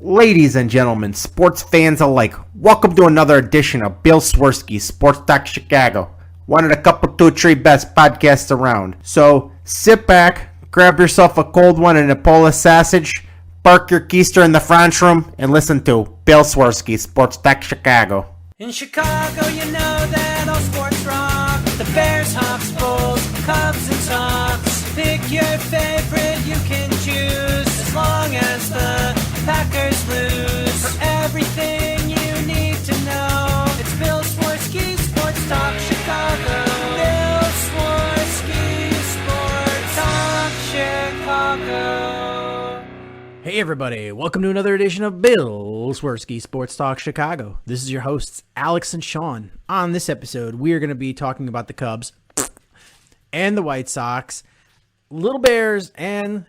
Ladies and gentlemen, sports fans alike, welcome to another edition of Bill Swerski Sports Chicago. One of the couple, two, three best podcasts around. So sit back, grab yourself a cold one and a Polish sausage, park your keister in the French room, and listen to Bill Swerski Sports Chicago. In Chicago, you know that all sports rock. The Bears, Hawks, Bulls, Cubs, and Sox. Pick your favorite, you can choose. As long as the Packers lose. For everything you need to know, it's Bill Swerski Sports Talk Chicago. Bill Swerski Sports Talk Chicago. Hey everybody, welcome to another edition of Bill Swerski Sports Talk Chicago. This is your hosts, Alex and Sean. On this episode, we are going to be talking about the Cubs and the White Sox, Little Bears, and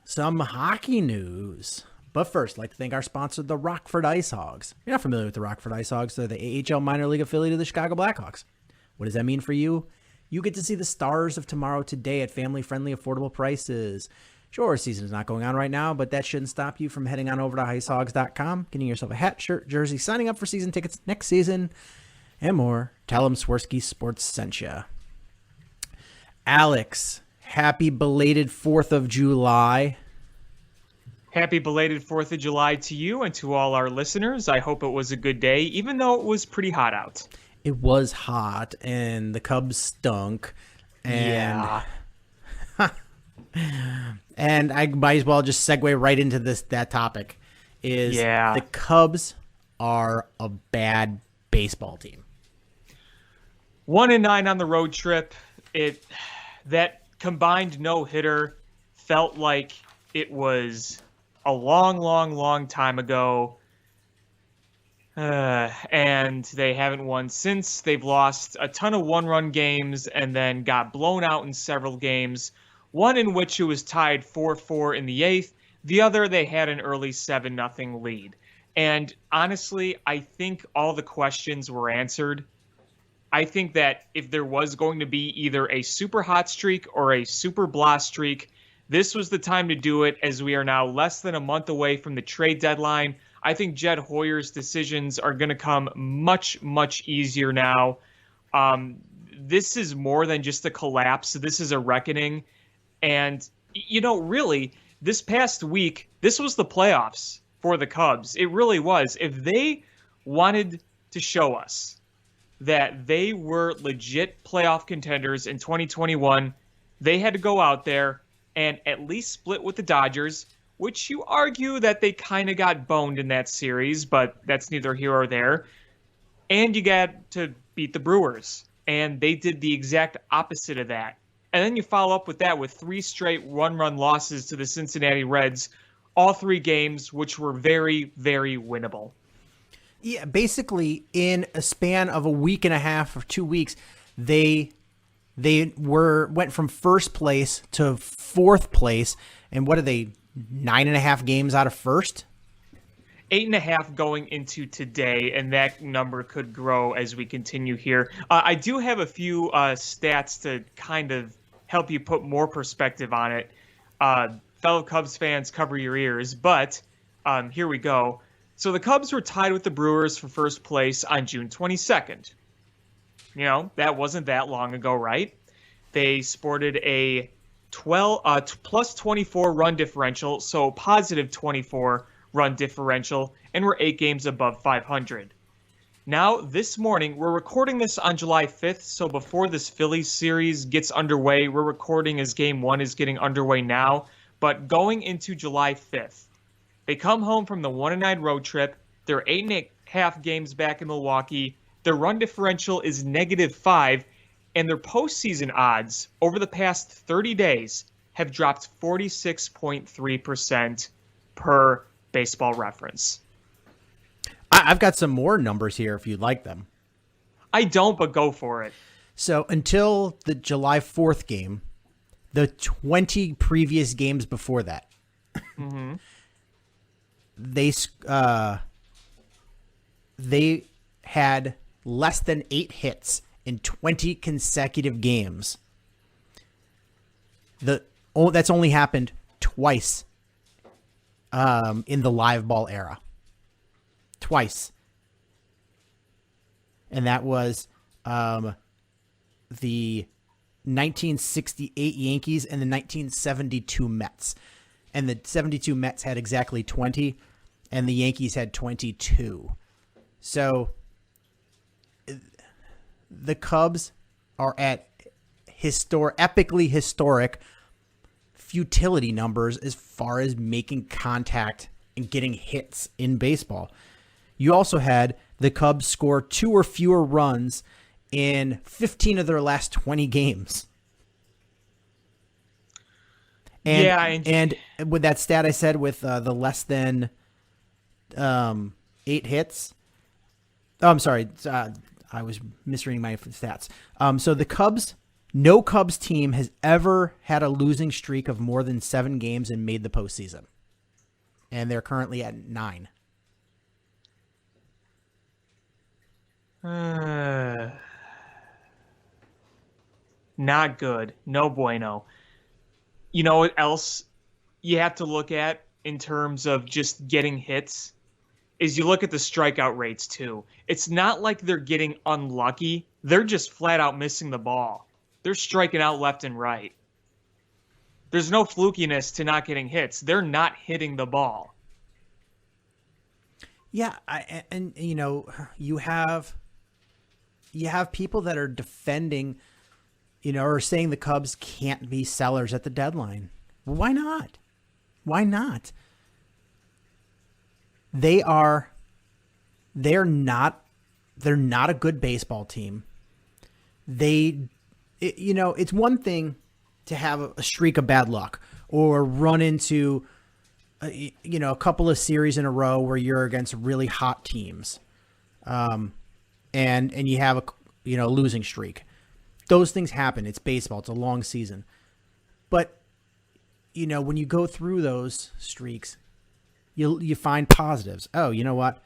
some hockey news. But first, I'd like to thank our sponsor, the Rockford Ice Hogs. If you're not familiar with the Rockford Ice Hogs, they're the AHL minor league affiliate of the Chicago Blackhawks. What does that mean for you? You get to see the stars of tomorrow today at family-friendly, affordable prices. Sure, season is not going on right now, but that shouldn't stop you from heading on over to icehogs.com, getting yourself a hat, shirt, jersey, signing up for season tickets next season, and more. Tell them Swerski Sports sent you. Alex, happy belated 4th of July. Happy belated 4th of July to you and to all our listeners. I hope it was a good day, even though it was pretty hot out. It was hot, and the Cubs stunk. And Yeah. And I might as well just segue right into that topic. The Cubs are a bad baseball team. 1-9 on the road trip. That combined no-hitter felt like it was a long time ago. And they haven't won since. They've lost a ton of one-run games and then got blown out in several games. One in which it was tied 4-4 in the 8th. The other, they had an early 7-0 lead. And honestly, I think all the questions were answered. I think that if there was going to be either a super hot streak or a super blah streak, this was the time to do it, as we are now less than a month away from the trade deadline. I think Jed Hoyer's decisions are going to come much easier now. This is more than just a collapse. This is a reckoning. And, really, this past week, this was the playoffs for the Cubs. It really was. If they wanted to show us that they were legit playoff contenders in 2021, they had to go out there and at least split with the Dodgers, which you argue that they kind of got boned in that series, but that's neither here or there. And you got to beat the Brewers, and they did the exact opposite of that. And then you follow up with that with 3 straight one-run losses to the Cincinnati Reds, all 3 games, which were very winnable. Yeah, basically in a span of a week and a half or 2 weeks, they went from first place to 4th place. And what are they, 9.5 games out of first? 8.5 going into today, and that number could grow as we continue here. I do have a few stats to kind of help you put more perspective on it. Fellow Cubs fans, cover your ears, but here we go. So the Cubs were tied with the Brewers for first place on June 22nd. That wasn't that long ago, right? They sported a plus 24 run differential, so positive 24 run differential, and we're 8 games above 500. Now, this morning, we're recording this on July 5th, so before this Phillies series gets underway, we're recording as Game 1 is getting underway now, but going into July 5th, they come home from the 1-9 road trip, they're 8.5 games back in Milwaukee, their run differential is -5, and their postseason odds over the past 30 days have dropped 46.3% per Baseball Reference. I've got some more numbers here if you'd like them. I don't, but go for it. So until the July 4th game, the 20 previous games before that, they had less than 8 hits in 20 consecutive games. That's only happened twice in the live ball era. Twice. And that was the 1968 Yankees and the 1972 Mets. And the 72 Mets had exactly 20, and the Yankees had 22. So the Cubs are at epically historic futility numbers as far as making contact and getting hits in baseball. You also had the Cubs score 2 or fewer runs in 15 of their last 20 games. And with that stat I said with the less than 8 hits. Oh, I'm sorry. I was misreading my stats. So the Cubs, no Cubs team has ever had a losing streak of more than 7 games and made the postseason. And they're currently at 9. Not good. No bueno. You know what else you have to look at in terms of just getting hits is you look at the strikeout rates too. It's not like they're getting unlucky. They're just flat out missing the ball. They're striking out left and right. There's no flukiness to not getting hits. They're not hitting the ball. Yeah, and you know, you have people that are defending, you know, or saying the Cubs can't be sellers at the deadline. Well, why not? Why not? They're not a good baseball team. It's one thing to have a streak of bad luck or run into, a couple of series in a row where you're against really hot teams, and you have a losing streak. Those things happen. It's baseball. It's a long season. But, when you go through those streaks, you find positives. Oh, you know what?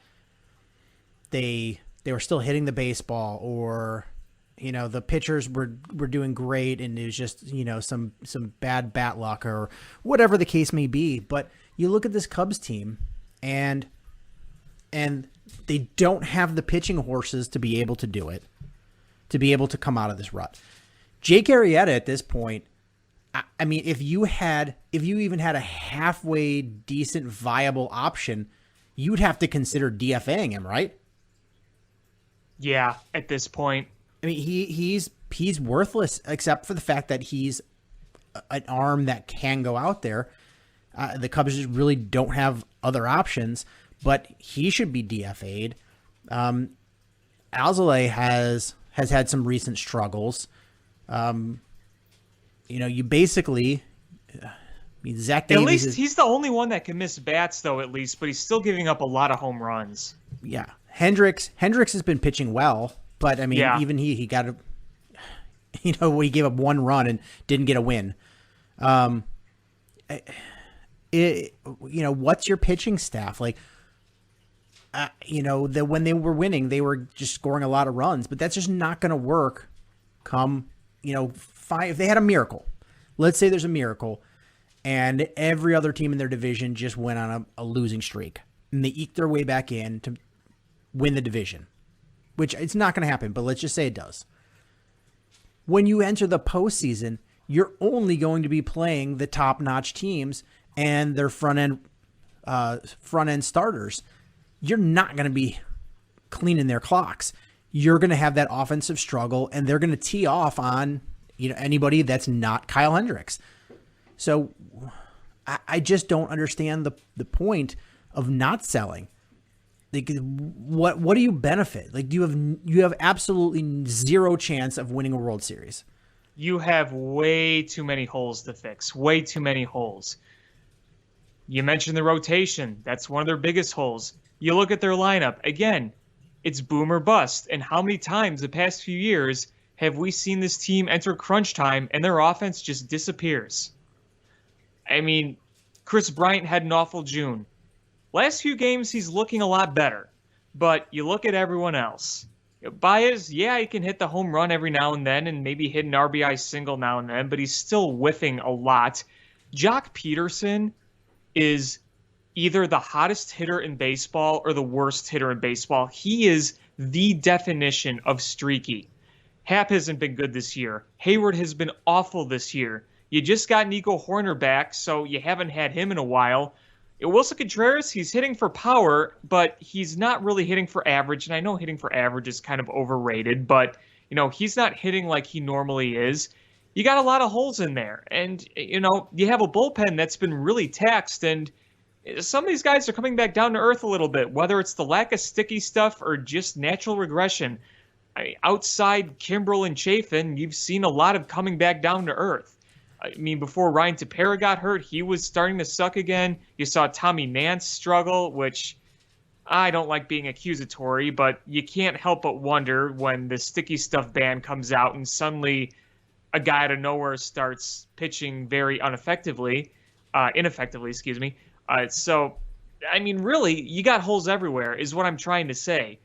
They were still hitting the baseball, or, the pitchers were doing great, and it was just, some bad bat luck or whatever the case may be. But you look at this Cubs team, and they don't have the pitching horses to be able to do it, to be able to come out of this rut. Jake Arrieta at this point, I mean, if you even had a halfway decent viable option, you'd have to consider DFAing him, right? Yeah, at this point. I mean, he's worthless except for the fact that he's an arm that can go out there. The Cubs just really don't have other options, but he should be DFA'd. Alzolay has had some recent struggles. You basically, Zach Davies. At least he's the only one that can miss bats, though. At least, but he's still giving up a lot of home runs. Yeah, Hendricks has been pitching well, but I mean, even he got a, he gave up 1 run and didn't get a win. What's your pitching staff like? That when they were winning, they were just scoring a lot of runs, but that's just not going to work. If they had a miracle, let's say there's a miracle, and every other team in their division just went on a losing streak, and they eked their way back in to win the division, which it's not going to happen, but let's just say it does. When you enter the postseason, you're only going to be playing the top-notch teams and their front-end starters. You're not going to be cleaning their clocks. You're going to have that offensive struggle, and they're going to tee off on anybody that's not Kyle Hendricks. So I just don't understand the point of not selling. Like, what do you benefit? Like, you have absolutely zero chance of winning a World Series. You have way too many holes to fix. Way too many holes. You mentioned the rotation. That's one of their biggest holes. You look at their lineup. Again, it's boom or bust. And how many times the past few years have we seen this team enter crunch time and their offense just disappears? I mean, Chris Bryant had an awful June. Last few games, he's looking a lot better. But you look at everyone else. Baez, yeah, he can hit the home run every now and then and maybe hit an RBI single now and then, but he's still whiffing a lot. Jock Peterson is either the hottest hitter in baseball or the worst hitter in baseball. He is the definition of streaky. Happ hasn't been good this year. Hayward has been awful this year. You just got Nico Horner back, so you haven't had him in a while. Wilson Contreras, he's hitting for power, but he's not really hitting for average. And I know hitting for average is kind of overrated, but he's not hitting like he normally is. You got a lot of holes in there. And, you have a bullpen that's been really taxed, and some of these guys are coming back down to earth a little bit, whether it's the lack of sticky stuff or just natural regression. Outside Kimbrel and Chafin, you've seen a lot of coming back down to earth. I mean, before Ryan Tepera got hurt, he was starting to suck again. You saw Tommy Nance struggle, which I don't like being accusatory, but you can't help but wonder when the sticky stuff ban comes out and suddenly a guy out of nowhere starts pitching very ineffectively, excuse me. So, I mean, really, you got holes everywhere is what I'm trying to say.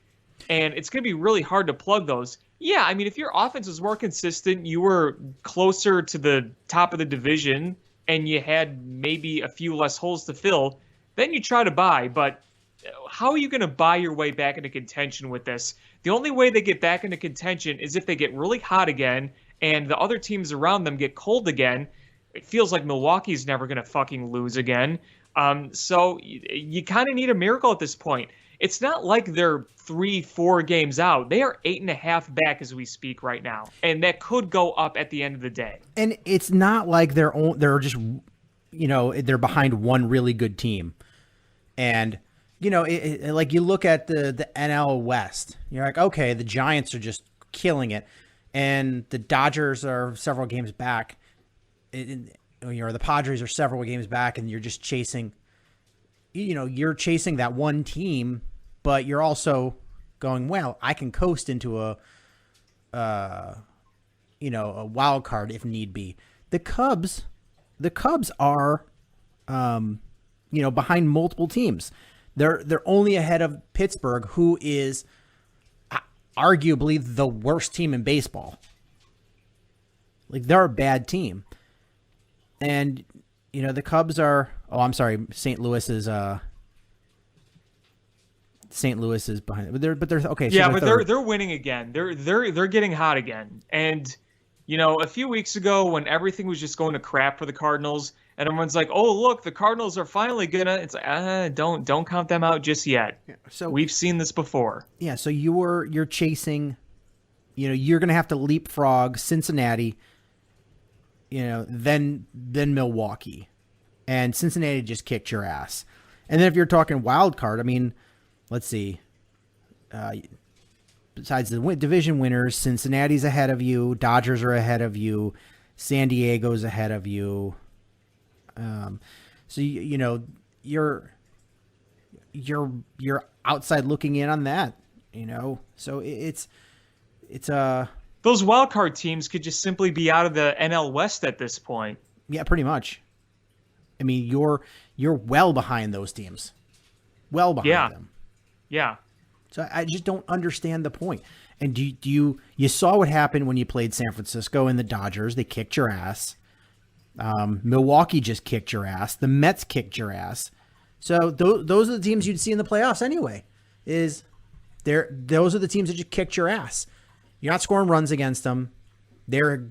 And it's going to be really hard to plug those. Yeah, I mean, if your offense was more consistent, you were closer to the top of the division, and you had maybe a few less holes to fill, then you try to buy. But how are you going to buy your way back into contention with this? The only way they get back into contention is if they get really hot again and the other teams around them get cold again. It feels like Milwaukee's never going to fucking lose again. So you kind of need a miracle at this point. It's not like they're 3-4 games out. They are 8.5 back as we speak right now, and that could go up at the end of the day. And it's not like they're just they're behind one really good team, and like you look at the NL West, you're like, okay, the Giants are just killing it, and the Dodgers are several games back, the Padres are several games back, and you're just chasing. You're chasing that one team, but you're also going, well, I can coast into a wild card if need be. The Cubs are, behind multiple teams. They're only ahead of Pittsburgh, who is arguably the worst team in baseball. Like, they're a bad team. And, the Cubs are, St. Louis is behind. But they're okay. So yeah, they're winning again. They're getting hot again. And a few weeks ago when everything was just going to crap for the Cardinals, and everyone's like, "Oh, look, the Cardinals are finally gonna." It's like, don't count them out just yet. Yeah, so we've seen this before. Yeah. So you're chasing. You're gonna have to leapfrog Cincinnati. Then Milwaukee, and Cincinnati just kicked your ass. And then if you're talking wild card, I mean, let's see. Besides the division winners, Cincinnati's ahead of you. Dodgers are ahead of you. San Diego's ahead of you. So you're outside looking in on that. So it's those wild card teams could just simply be out of the NL West at this point. Yeah, pretty much. I mean, you're well behind those teams. Well behind them. Yeah. So I just don't understand the point. And do you saw what happened when you played San Francisco and the Dodgers? They kicked your ass. Milwaukee just kicked your ass. The Mets kicked your ass. So those are the teams you'd see in the playoffs anyway. Those are the teams that just kicked your ass. You're not scoring runs against them. They're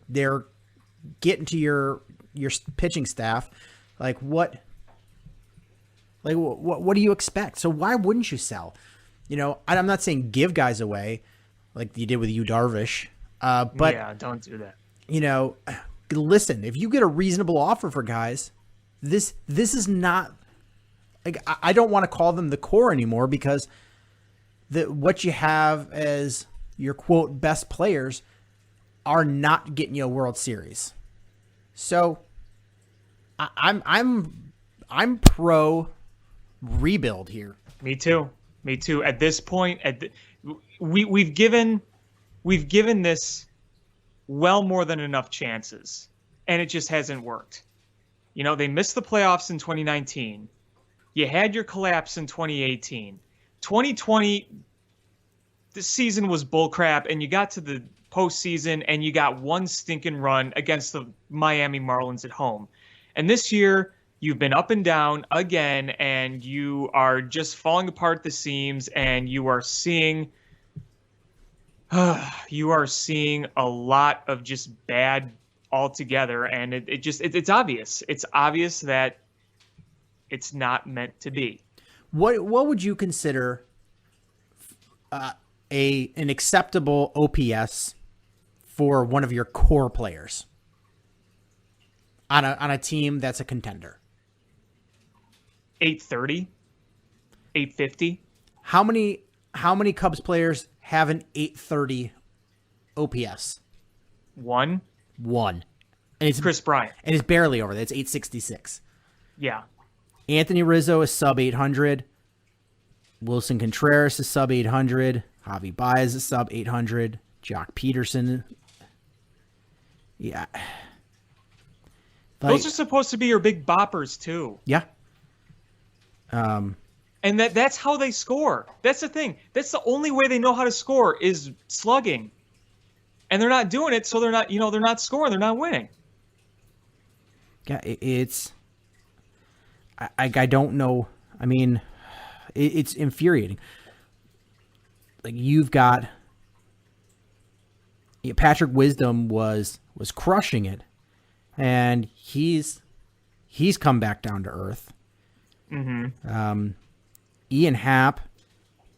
getting to your pitching staff. Like what do you expect? So why wouldn't you sell? I'm not saying give guys away like you did with Yu Darvish. But yeah, don't do that. Listen, if you get a reasonable offer for guys, this is not like, I don't want to call them the core anymore, because what you have as your quote best players are not getting you a World Series. So I'm pro rebuild here. Me too. At this point, we've given this well more than enough chances, and it just hasn't worked. They missed the playoffs in 2019. You had your collapse in 2018. 2020, the season was bullcrap, and you got to the postseason, and you got one stinking run against the Miami Marlins at home. And this year, You've been up and down again, and you are just falling apart at the seams, and you are seeing a lot of just bad altogether, and it's obvious. It's obvious that it's not meant to be. What would you consider an acceptable OPS for one of your core players on a team that's a contender? 830, 850. How many Cubs players have an 830 OPS? One. And it's Chris Bryant. And it's barely over that. It's 866. Yeah. Anthony Rizzo is sub 800. Wilson Contreras is sub 800. Javi Baez is sub 800. Jock Peterson. Yeah. Those are supposed to be your big boppers too. Yeah. And that's how they score. That's the thing. That's the only way they know how to score is slugging. And they're not doing it, so they're not scoring, they're not winning. Yeah, it's I don't know. I mean, it's infuriating. Like you've got Patrick Wisdom was crushing it, and he's come back down to earth. Mm-hmm. Ian Happ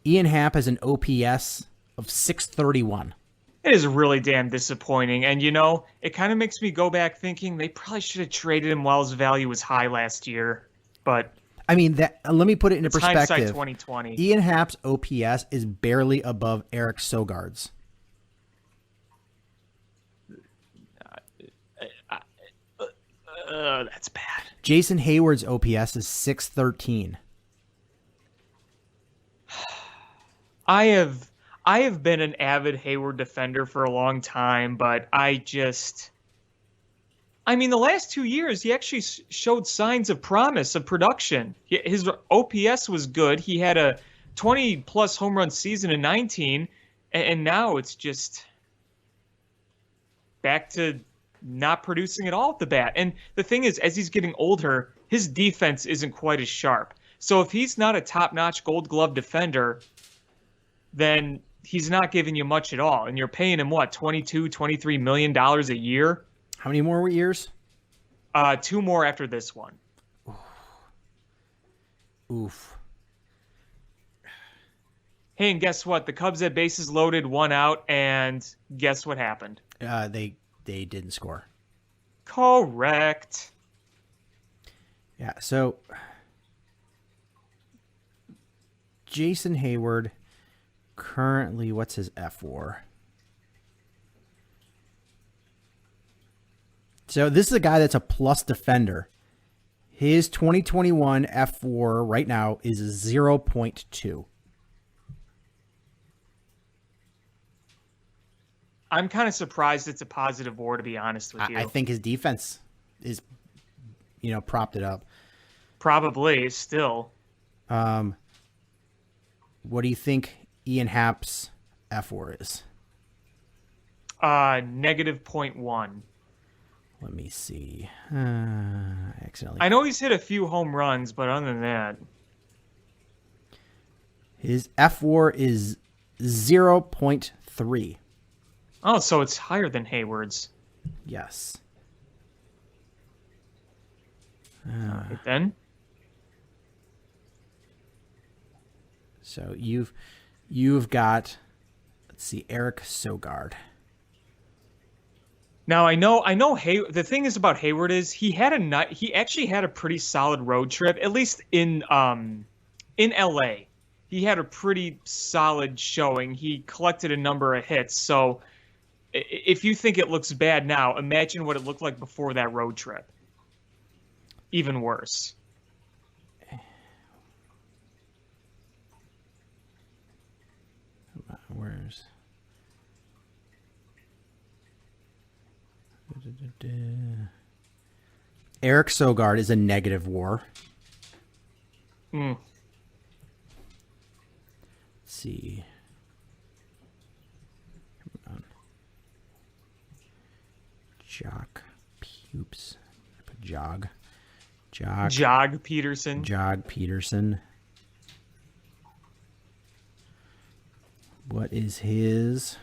has an OPS of 631. It is really damn disappointing, and it kind of makes me go back thinking they probably should have traded him while his value was high last year. But I mean, let me put it into perspective. Hindsight 2020. Ian Happ's OPS is barely above Eric Sogard's. That's bad. Jason Hayward's OPS is 613. I have been an avid Hayward defender for a long time, but the last 2 years, he actually showed signs of promise, of production. His OPS was good. He had a 20-plus home run season in 19, and now it's just back to not producing at all at the bat. And the thing is, as he's getting older, his defense isn't quite as sharp. So if he's not a top-notch Gold Glove defender, then he's not giving you much at all. And you're paying him, what, $22, $23 million a year? How many more years? 2 more after this one. Oof. Hey, and guess what? The Cubs had bases loaded, 1 out, and guess what happened? They didn't score. Correct. Yeah, so Jason Hayward, currently, what's his F4? So this is a guy that's a plus defender. His 2021 F4 right now is 0.2. I'm kind of surprised it's a positive WAR, to be honest with you. I think his defense is, propped it up. Probably, still. What do you think Ian Happ's F4 is? Negative 0.1. Let me see. Accidentally. I know he's hit a few home runs, but other than that, his F4 is 0.3. Oh, so it's higher than Hayward's. Yes. Right then. So you've got, let's see, Eric Sogard. Now I know. The thing is about Hayward is he actually had a pretty solid road trip, at least in LA. He had a pretty solid showing. He collected a number of hits. So if you think it looks bad now, imagine what it looked like before that road trip. Even worse. Where's Eric Sogard is a negative WAR. Hmm. Let's see. Come on. Jock Pubes. Jog. Jog Peterson. Jog Peterson. What is his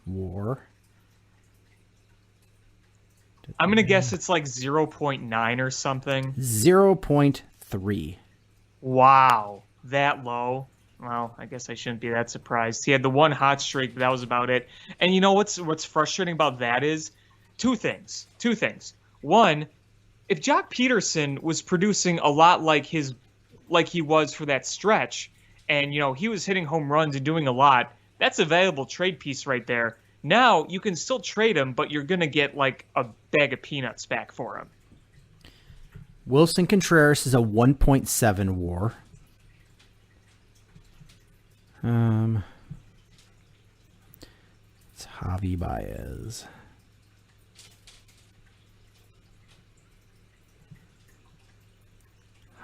WAR? I'm going to guess it's like 0.9 or something. 0.3. Wow, that low. Well, I guess I shouldn't be that surprised. He had the one hot streak, but that was about it. And you know what's frustrating about that is two things. One, if Jock Peterson was producing a lot like he was for that stretch, and he was hitting home runs and doing a lot, that's a valuable trade piece right there. Now you can still trade him, but you're gonna get like a bag of peanuts back for him. Wilson Contreras is a 1.7 WAR. It's Javi Baez.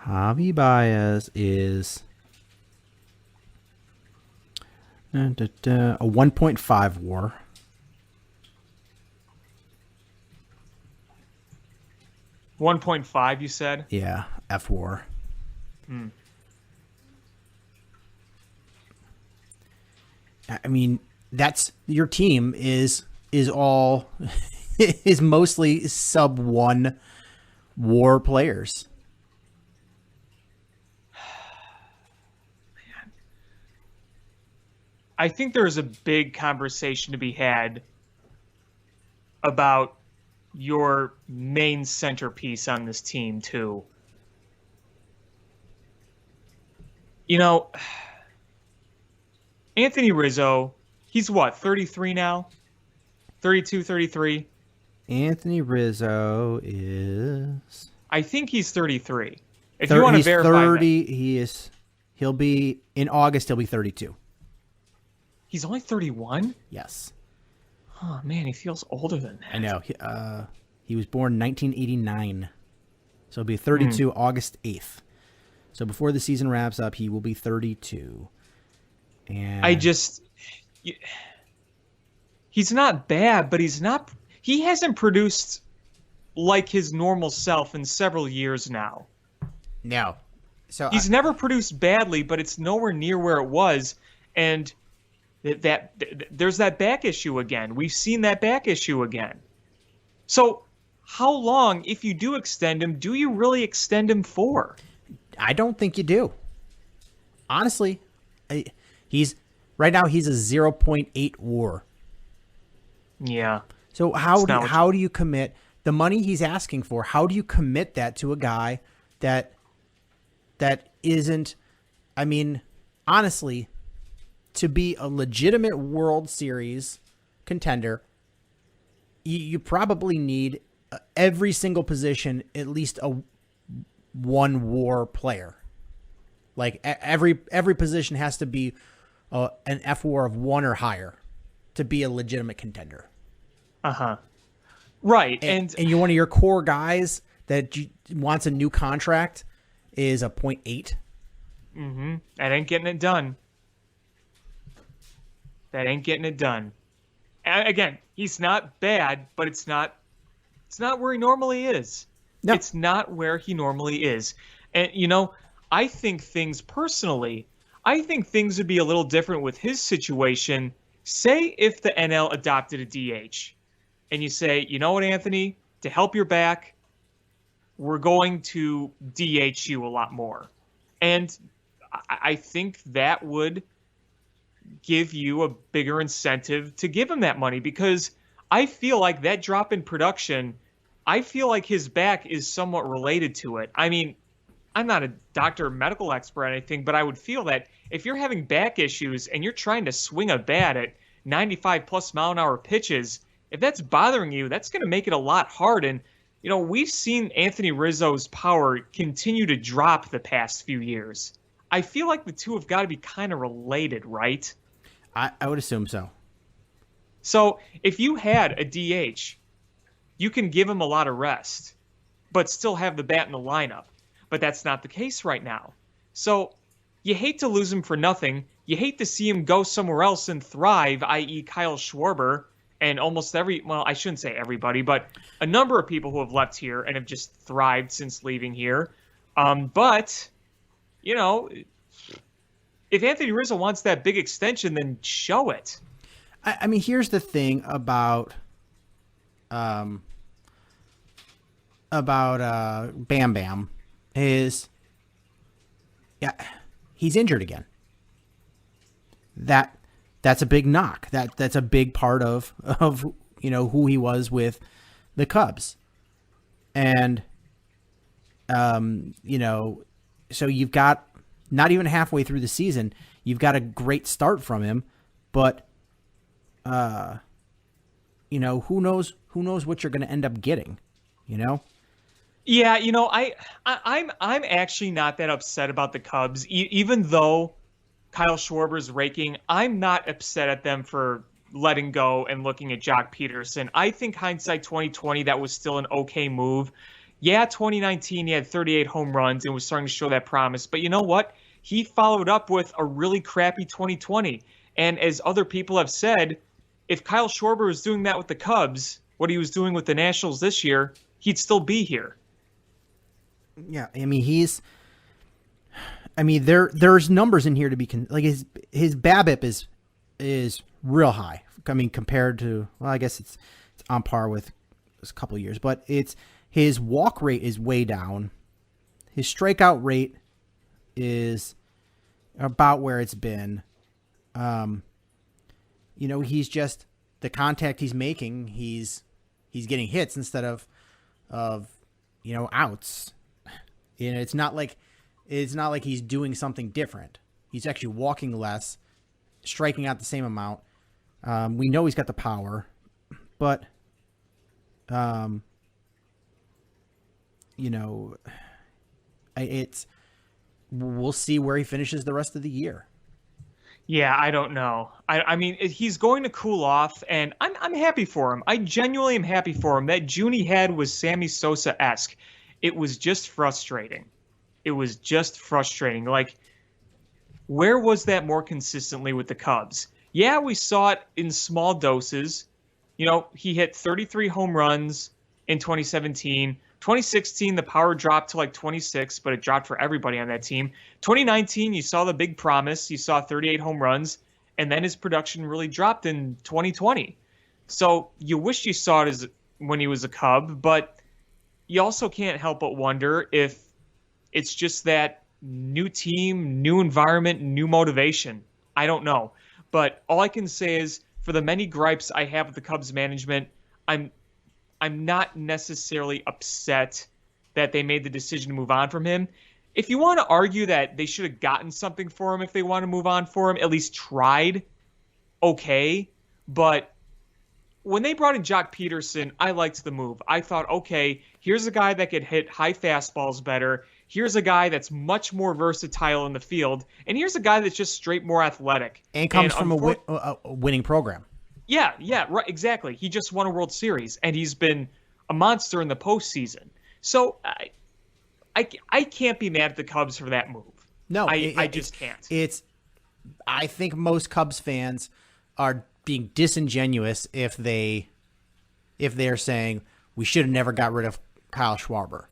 Javi Baez is a 1.5 WAR. $1.5, you said? Yeah, F WAR. I mean, that's your team is all is mostly sub 1 WAR players. Man. I think there's a big conversation to be had about your main centerpiece on this team too. Anthony Rizzo, he's what, 33 now? 32, 33? Anthony Rizzo is... I think he's 33. If you want to verify 30, that. He'll be, in August, he'll be 32. He's only 31? Yes. Oh, man, he feels older than that. I know. He was born 1989. So he'll be 32 August 8th. So before the season wraps up, he will be 32. And he's not bad, but he hasn't produced like his normal self in several years now. No. So he's never produced badly, but it's nowhere near where it was. And there's that back issue again. We've seen that back issue again. So how long, if you do extend him, do you really extend him for? I don't think you do. Honestly, right now he's a 0.8 WAR. Yeah. So how do you commit the money he's asking for? How do you commit that to a guy that isn't? I mean, honestly, to be a legitimate World Series contender, you probably need every single position at least a 1 WAR player. Like every position has to be an F WAR of 1 or higher to be a legitimate contender. Right. And you're one of your core guys that wants a new contract is a 0.8. That ain't getting it done. Again, he's not bad, but it's not where he normally is. No. It's not where he normally is. And, I think things would be a little different with his situation. Say if the NL adopted a DH and you say, you know what, Anthony, to help your back, we're going to DH you a lot more. And I think that would give you a bigger incentive to give him that money, because I feel like that drop in production, I feel like his back is somewhat related to it. I mean, I'm not a doctor or medical expert or anything, but I would feel that if you're having back issues and you're trying to swing a bat at 95 plus mile an hour pitches, if that's bothering you, that's going to make it a lot hard. And, we've seen Anthony Rizzo's power continue to drop the past few years. I feel like the two have got to be kind of related, right? I would assume so. So if you had a DH, you can give him a lot of rest, but still have the bat in the lineup. But that's not the case right now. So you hate to lose him for nothing. You hate to see him go somewhere else and thrive, i.e. Kyle Schwarber. and almost I shouldn't say everybody, but a number of people who have left here and have just thrived since leaving here. But, if Anthony Rizzo wants that big extension, then show it. I mean, here's the thing about Bam Bam is, he's injured again. That's a big knock. That's a big part of who he was with the Cubs. And so you've got not even halfway through the season, you've got a great start from him, but who knows what you're going to end up getting, Yeah, I'm actually not that upset about the Cubs, even though Kyle Schwarber's raking. I'm not upset at them for letting go and looking at Jock Peterson. I think hindsight 2020, that was still an okay move. Yeah, 2019, he had 38 home runs and was starting to show that promise. But you know what? He followed up with a really crappy 2020. And as other people have said, if Kyle Schwarber was doing that with the Cubs, what he was doing with the Nationals this year, he'd still be here. Yeah, I mean, there's numbers in here to be like his BABIP is real high. I mean, compared to, well, I guess it's on par with a couple of years, but his walk rate is way down. His strikeout rate is about where it's been. He's just, the contact he's making, he's getting hits instead of outs. It's not like he's doing something different. He's actually walking less, striking out the same amount. We know he's got the power, but we'll see where he finishes the rest of the year. Yeah, I don't know. I mean, he's going to cool off, and I'm happy for him. I genuinely am happy for him. That June he had was Sammy Sosa-esque. It was just frustrating. Like, where was that more consistently with the Cubs? Yeah, we saw it in small doses. He hit 33 home runs in 2017. 2016, the power dropped to like 26, but it dropped for everybody on that team. 2019, you saw the big promise. You saw 38 home runs, and then his production really dropped in 2020. So you wish you saw it when he was a Cub, but you also can't help but wonder if it's just that new team, new environment, new motivation. I don't know. But all I can say is, for the many gripes I have with the Cubs management, I'm not necessarily upset that they made the decision to move on from him. If you want to argue that they should have gotten something for him if they want to move on for him, at least tried, okay. But when they brought in Jock Peterson, I liked the move. I thought, okay, here's a guy that could hit high fastballs better. Here's a guy that's much more versatile in the field. And here's a guy that's just straight more athletic. And comes from a winning program. Yeah, right, exactly. He just won a World Series, and he's been a monster in the postseason. So I can't be mad at the Cubs for that move. No, I just can't. I think most Cubs fans are being disingenuous if they're saying we should have never got rid of Kyle Schwarber,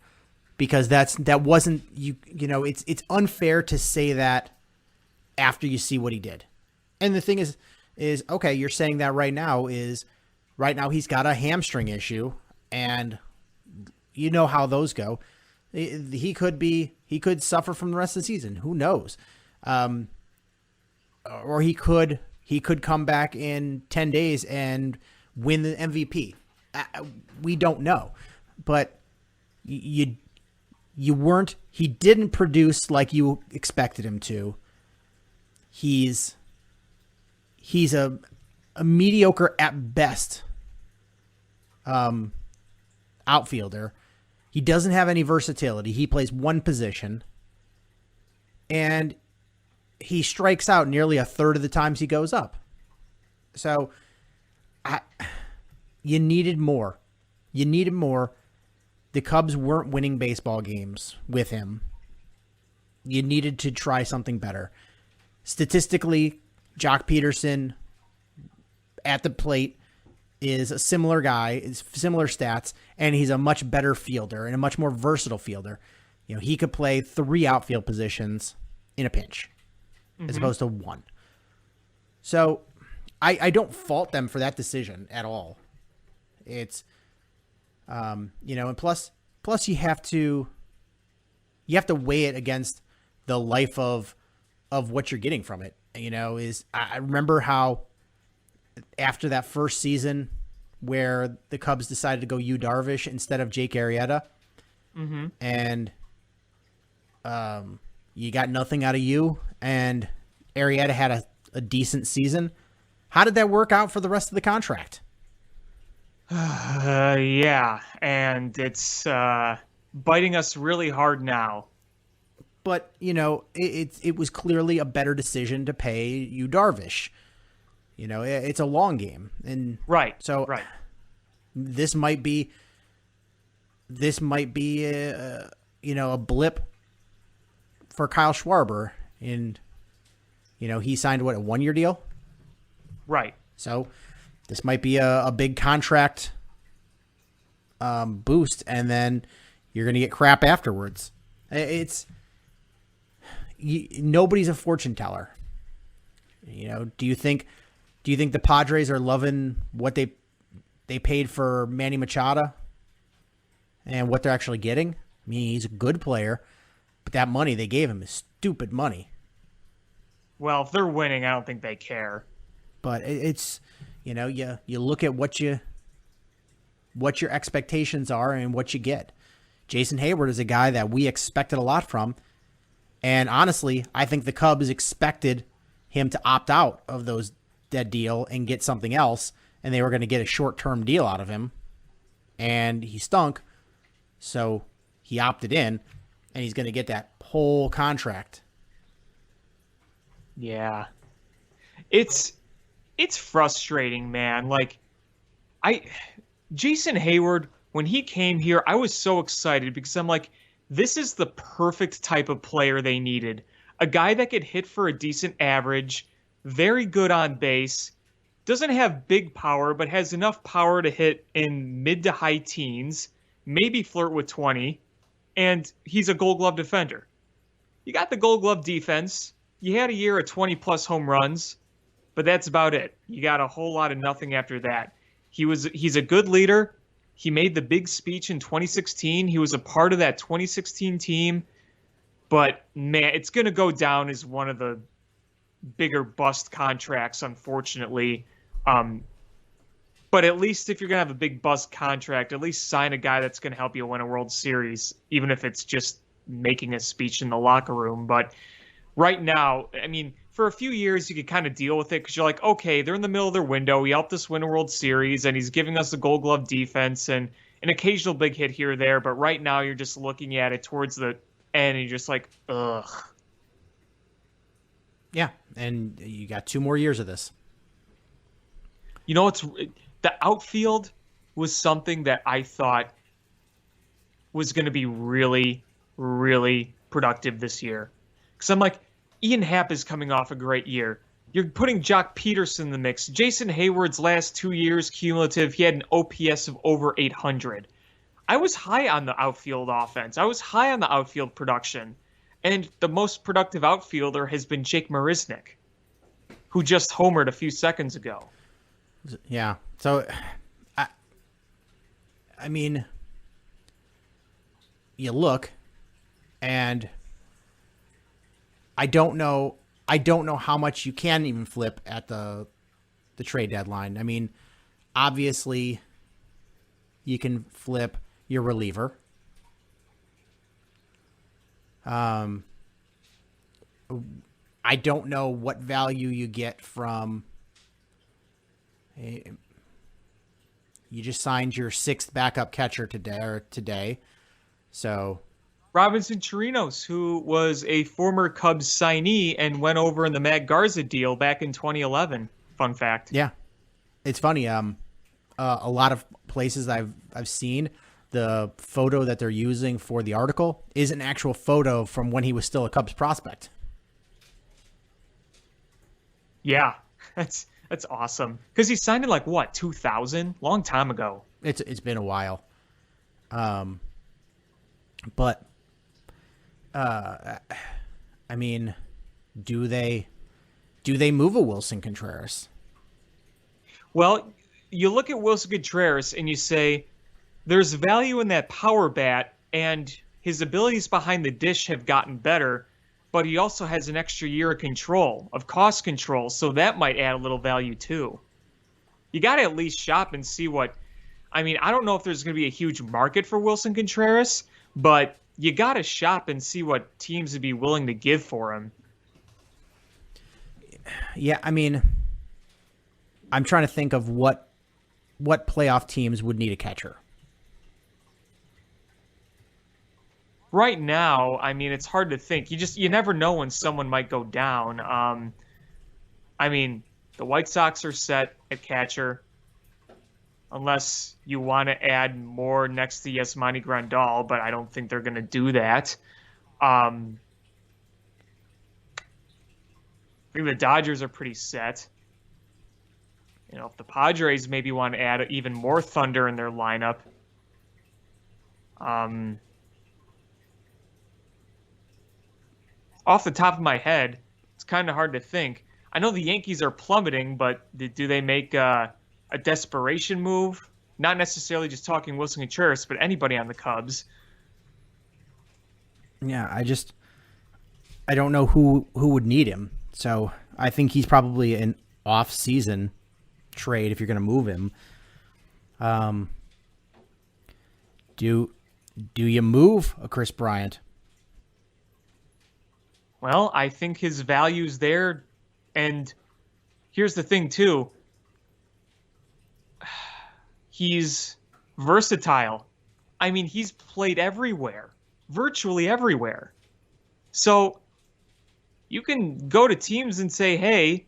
because that wasn't it's unfair to say that after you see what he did. And the thing is okay, you're saying that right now he's got a hamstring issue, and you know how those go. He could suffer from the rest of the season. Who knows? Or he could come back in 10 days and win the MVP. We don't know, but he didn't produce like you expected him to. He's a mediocre at best outfielder. He doesn't have any versatility. He plays one position, and he strikes out nearly a third of the times he goes up. So you needed more. The Cubs weren't winning baseball games with him. You needed to try something better. Statistically, Jock Peterson at the plate is a similar guy, is similar stats, and he's a much better fielder and a much more versatile fielder. You know, he could play 3 outfield positions in a pinch as opposed to 1. So I don't fault them for that decision at all. It's, you know, and plus you have to weigh it against the life of what you're getting from it. You know, I remember how after that first season where the Cubs decided to go Yu Darvish instead of Jake Arrieta, and you got nothing out of you, and Arrieta had a decent season. How did that work out for the rest of the contract? Yeah, and it's biting us really hard now. But, you know, it was clearly a better decision to pay Yu Darvish. You know, it's a long game. And right. So right. This might be you know, a blip for Kyle Schwarber. And, you know, he signed, what, a 1-year deal? Right. So this might be a big contract boost, and then you're going to get crap afterwards. Nobody's a fortune teller. You know, do you think the Padres are loving what they paid for Manny Machado and what they're actually getting? I mean, he's a good player, but that money they gave him is stupid money. Well, if they're winning, I don't think they care. But it's, you know, you look at what your expectations are and what you get. Jason Hayward is a guy that we expected a lot from. And honestly, I think the Cubs expected him to opt out of that deal and get something else, and they were going to get a short-term deal out of him. And he stunk, so he opted in, and he's going to get that whole contract. Yeah. It's frustrating, man. Like, Jason Hayward, when he came here, I was so excited because I'm like, this is the perfect type of player they needed. A guy that could hit for a decent average, very good on base, doesn't have big power, but has enough power to hit in mid to high teens, maybe flirt with 20, and he's a Gold Glove defender. You got the Gold Glove defense. You had a year of 20-plus home runs, but that's about it. You got a whole lot of nothing after that. He's a good leader. He made the big speech in 2016. He was a part of that 2016 team. But, man, it's going to go down as one of the bigger bust contracts, unfortunately. But at least if you're going to have a big bust contract, at least sign a guy that's going to help you win a World Series, even if it's just making a speech in the locker room. But right now, I mean, for a few years, you could kind of deal with it because you're like, okay, they're in the middle of their window. He helped us win a World Series, and he's giving us a Gold Glove defense and an occasional big hit here or there. But right now, you're just looking at it towards the end, and you're just like, ugh. Yeah, and you got 2 more years of this. You know, the outfield was something that I thought was going to be really, really productive this year. Because I'm like, Ian Happ is coming off a great year. You're putting Jock Peterson in the mix. Jason Hayward's last 2 years cumulative, he had an OPS of over 800. I was high on the outfield offense. I was high on the outfield production. And the most productive outfielder has been Jake Marisnick, who just homered a few seconds ago. Yeah. So, I mean, you look, and I don't know how much you can even flip at the trade deadline. I mean, obviously, you can flip your reliever. I don't know what value you get from. You just signed your 6th backup catcher today. So Robinson Chirinos, who was a former Cubs signee and went over in the Matt Garza deal back in 2011. Fun fact. Yeah, it's funny. A lot of places I've seen, the photo that they're using for the article is an actual photo from when he was still a Cubs prospect. Yeah, that's That's awesome. Because he signed in like what, 2000? Long time ago. It's been a while. But I mean, do they move a Wilson Contreras? Well, you look at Wilson Contreras and you say there's value in that power bat, and his abilities behind the dish have gotten better, but he also has an extra year of control, of cost control, so that might add a little value too. You got to at least shop and see what. I mean, I don't know if there's going to be a huge market for Wilson Contreras, but you got to shop and see what teams would be willing to give for him. Yeah, I mean, I'm trying to think of what playoff teams would need a catcher. Right now, I mean, it's hard to think. You never know when someone might go down. I mean, the White Sox are set at catcher, unless you want to add more next to Yasmani Grandal, but I don't think they're going to do that. I think the Dodgers are pretty set. You know, if the Padres maybe want to add even more thunder in their lineup. Off the top of my head, it's kind of hard to think. I know the Yankees are plummeting, but do they make a desperation move? Not necessarily just talking Wilson Contreras, but anybody on the Cubs. Yeah, I don't know who would need him. So I think he's probably an off-season trade if you're going to move him. Do you move a Chris Bryant? Well, I think his value's there, and here's the thing too. He's versatile. I mean, he's played everywhere, virtually everywhere. So you can go to teams and say, hey,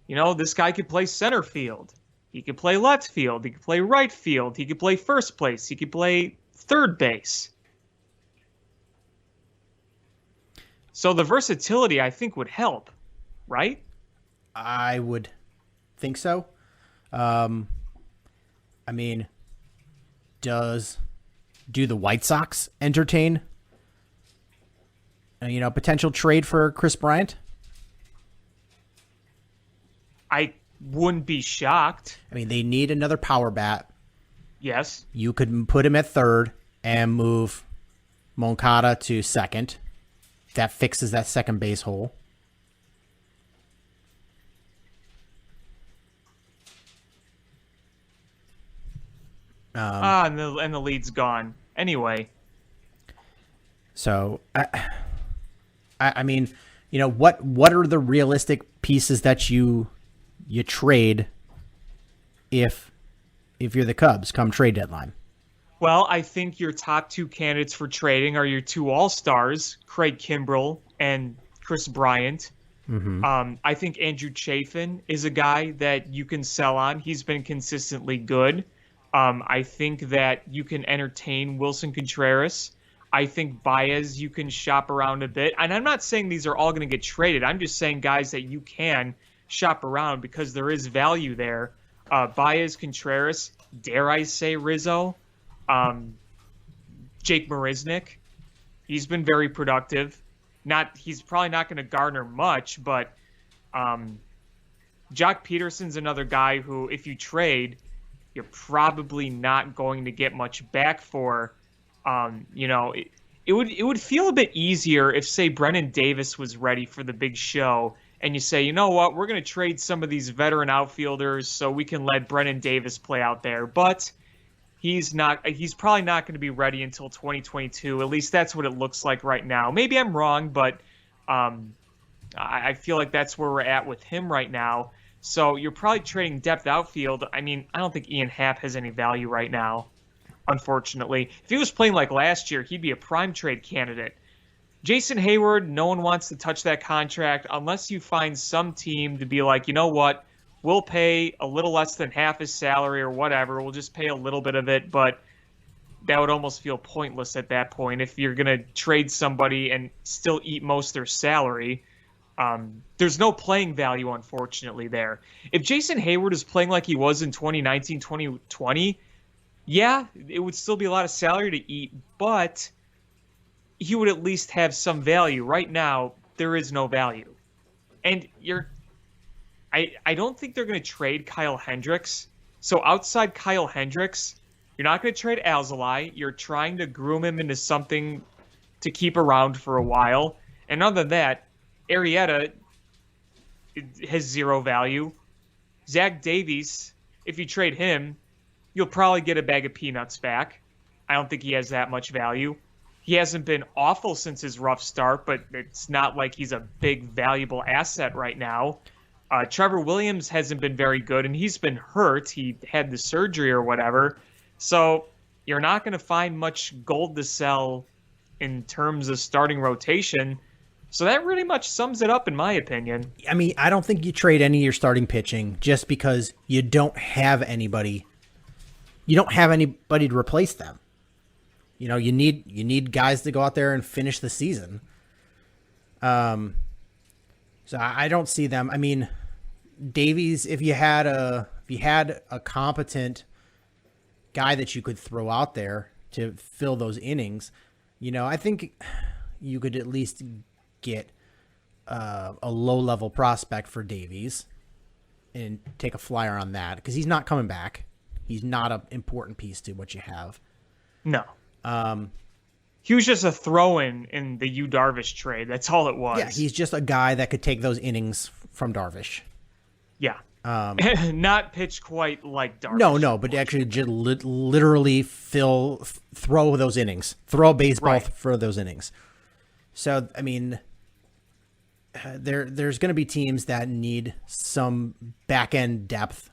you know, this guy could play center field. He could play left field. He could play right field. He could play first place. He could play third base. So the versatility, I think, would help, right? I would think so. I mean, do the White Sox entertain potential trade for Chris Bryant? I wouldn't be shocked. I mean, they need another power bat. Yes. You could put him at third and move Moncada to second. That fixes that second base hole. And the lead's gone. Anyway. So, I mean, what are the realistic pieces that you trade if you're the Cubs come trade deadline? Well, I think your top two candidates for trading are your two all-stars, Craig Kimbrell and Chris Bryant. Mm-hmm. I think Andrew Chafin is a guy that you can sell on. He's been consistently good. I think that you can entertain Wilson Contreras. I think Baez you can shop around a bit. And I'm not saying these are all going to get traded. I'm just saying guys that you can shop around because there is value there. Baez, Contreras, dare I say Rizzo, Jake Marisnick. He's been very productive. He's probably not going to garner much, but Jock Peterson's another guy who, if you trade, you're probably not going to get much back for. It would feel a bit easier if, say, Brennan Davis was ready for the big show, and you say, you know what, we're going to trade some of these veteran outfielders so we can let Brennan Davis play out there. But he's probably not going to be ready until 2022. At least that's what it looks like right now. Maybe I'm wrong, but I feel like that's where we're at with him right now. So you're probably trading depth outfield. I mean, I don't think Ian Happ has any value right now, unfortunately. If he was playing like last year, he'd be a prime trade candidate. Jason Hayward, no one wants to touch that contract unless you find some team to be like, you know what, we'll pay a little less than half his salary or whatever. We'll just pay a little bit of it, but that would almost feel pointless at that point if you're going to trade somebody and still eat most of their salary. There's no playing value, unfortunately, there. If Jason Hayward is playing like he was in 2019, 2020, yeah, it would still be a lot of salary to eat, but he would at least have some value. Right now, there is no value. And I don't think they're going to trade Kyle Hendricks. So outside Kyle Hendricks, you're not going to trade Alzolay. You're trying to groom him into something to keep around for a while. And other than that, Arrieta has zero value. Zach Davies, if you trade him, you'll probably get a bag of peanuts back. I don't think he has that much value. He hasn't been awful since his rough start, but it's not like he's a big, valuable asset right now. Trevor Williams hasn't been very good, and he's been hurt. He had the surgery or whatever. So you're not going to find much gold to sell in terms of starting rotation. So that really much sums it up, in my opinion. I mean, I don't think you trade any of your starting pitching just because you don't have anybody. You don't have anybody to replace them. You know, you need guys to go out there and finish the season. So I don't see them. I mean, Davies, if you had a competent guy that you could throw out there to fill those innings, you know, I think you could at least get a low-level prospect for Davies and take a flyer on that because he's not coming back. He's not an important piece to what you have. No. He was just a throw-in in the Yu Darvish trade. That's all it was. Yeah, he's just a guy that could take those innings from Darvish. Yeah. Not pitch quite like Darvish. No, but actually just literally throw those innings. Throw a baseball for those innings. So, I mean, there's going to be teams that need some back-end depth,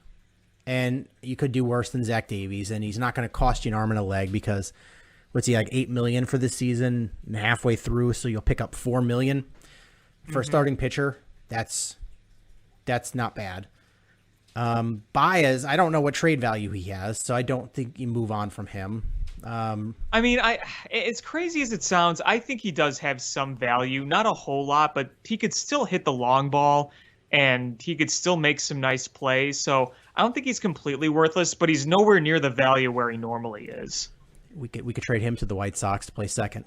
and you could do worse than Zach Davies, and he's not going to cost you an arm and a leg because, what's he, like $8 million for this season and halfway through, so you'll pick up $4 million for a starting pitcher. That's not bad. Baez, I don't know what trade value he has, so I don't think you move on from him. I mean, as crazy as it sounds, I think he does have some value. Not a whole lot, but he could still hit the long ball, and he could still make some nice plays. So I don't think he's completely worthless, but he's nowhere near the value where he normally is. We could trade him to the White Sox to play second.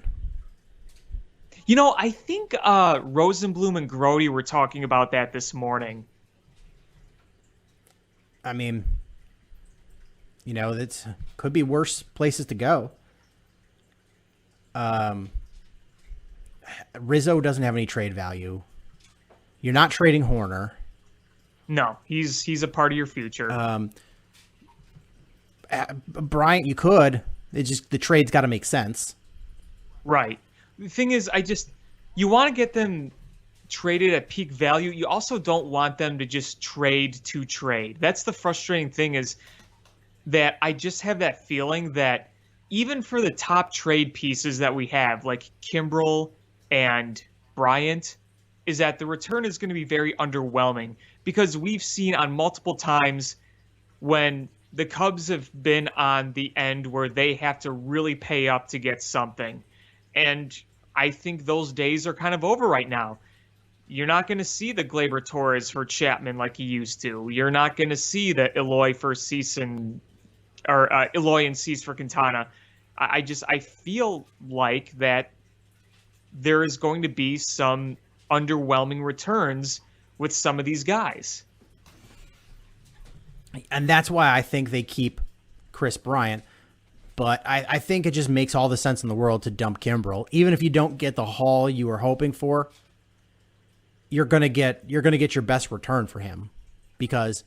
You know, I think Rosenblum and Grody were talking about that this morning. I mean, you know, that could be worse places to go. Rizzo doesn't have any trade value. You're not trading Horner. No, he's a part of your future. Bryant, you could. It's just the trade's got to make sense. Right. The thing is, you want to get them traded at peak value. You also don't want them to just trade to trade. That's the frustrating thing, is that I just have that feeling that even for the top trade pieces that we have, like Kimbrel and Bryant, is that the return is going to be very underwhelming, because we've seen on multiple times when the Cubs have been on the end where they have to really pay up to get something. And I think those days are kind of over right now. You're not going to see the Gleyber Torres for Chapman like you used to. You're not going to see the Eloy for Cease or Eloy and Cease for Quintana. I feel like that there is going to be some underwhelming returns with some of these guys. And that's why I think they keep Chris Bryant. But I think it just makes all the sense in the world to dump Kimbrel. Even if you don't get the haul you were hoping for, you're gonna get your best return for him, because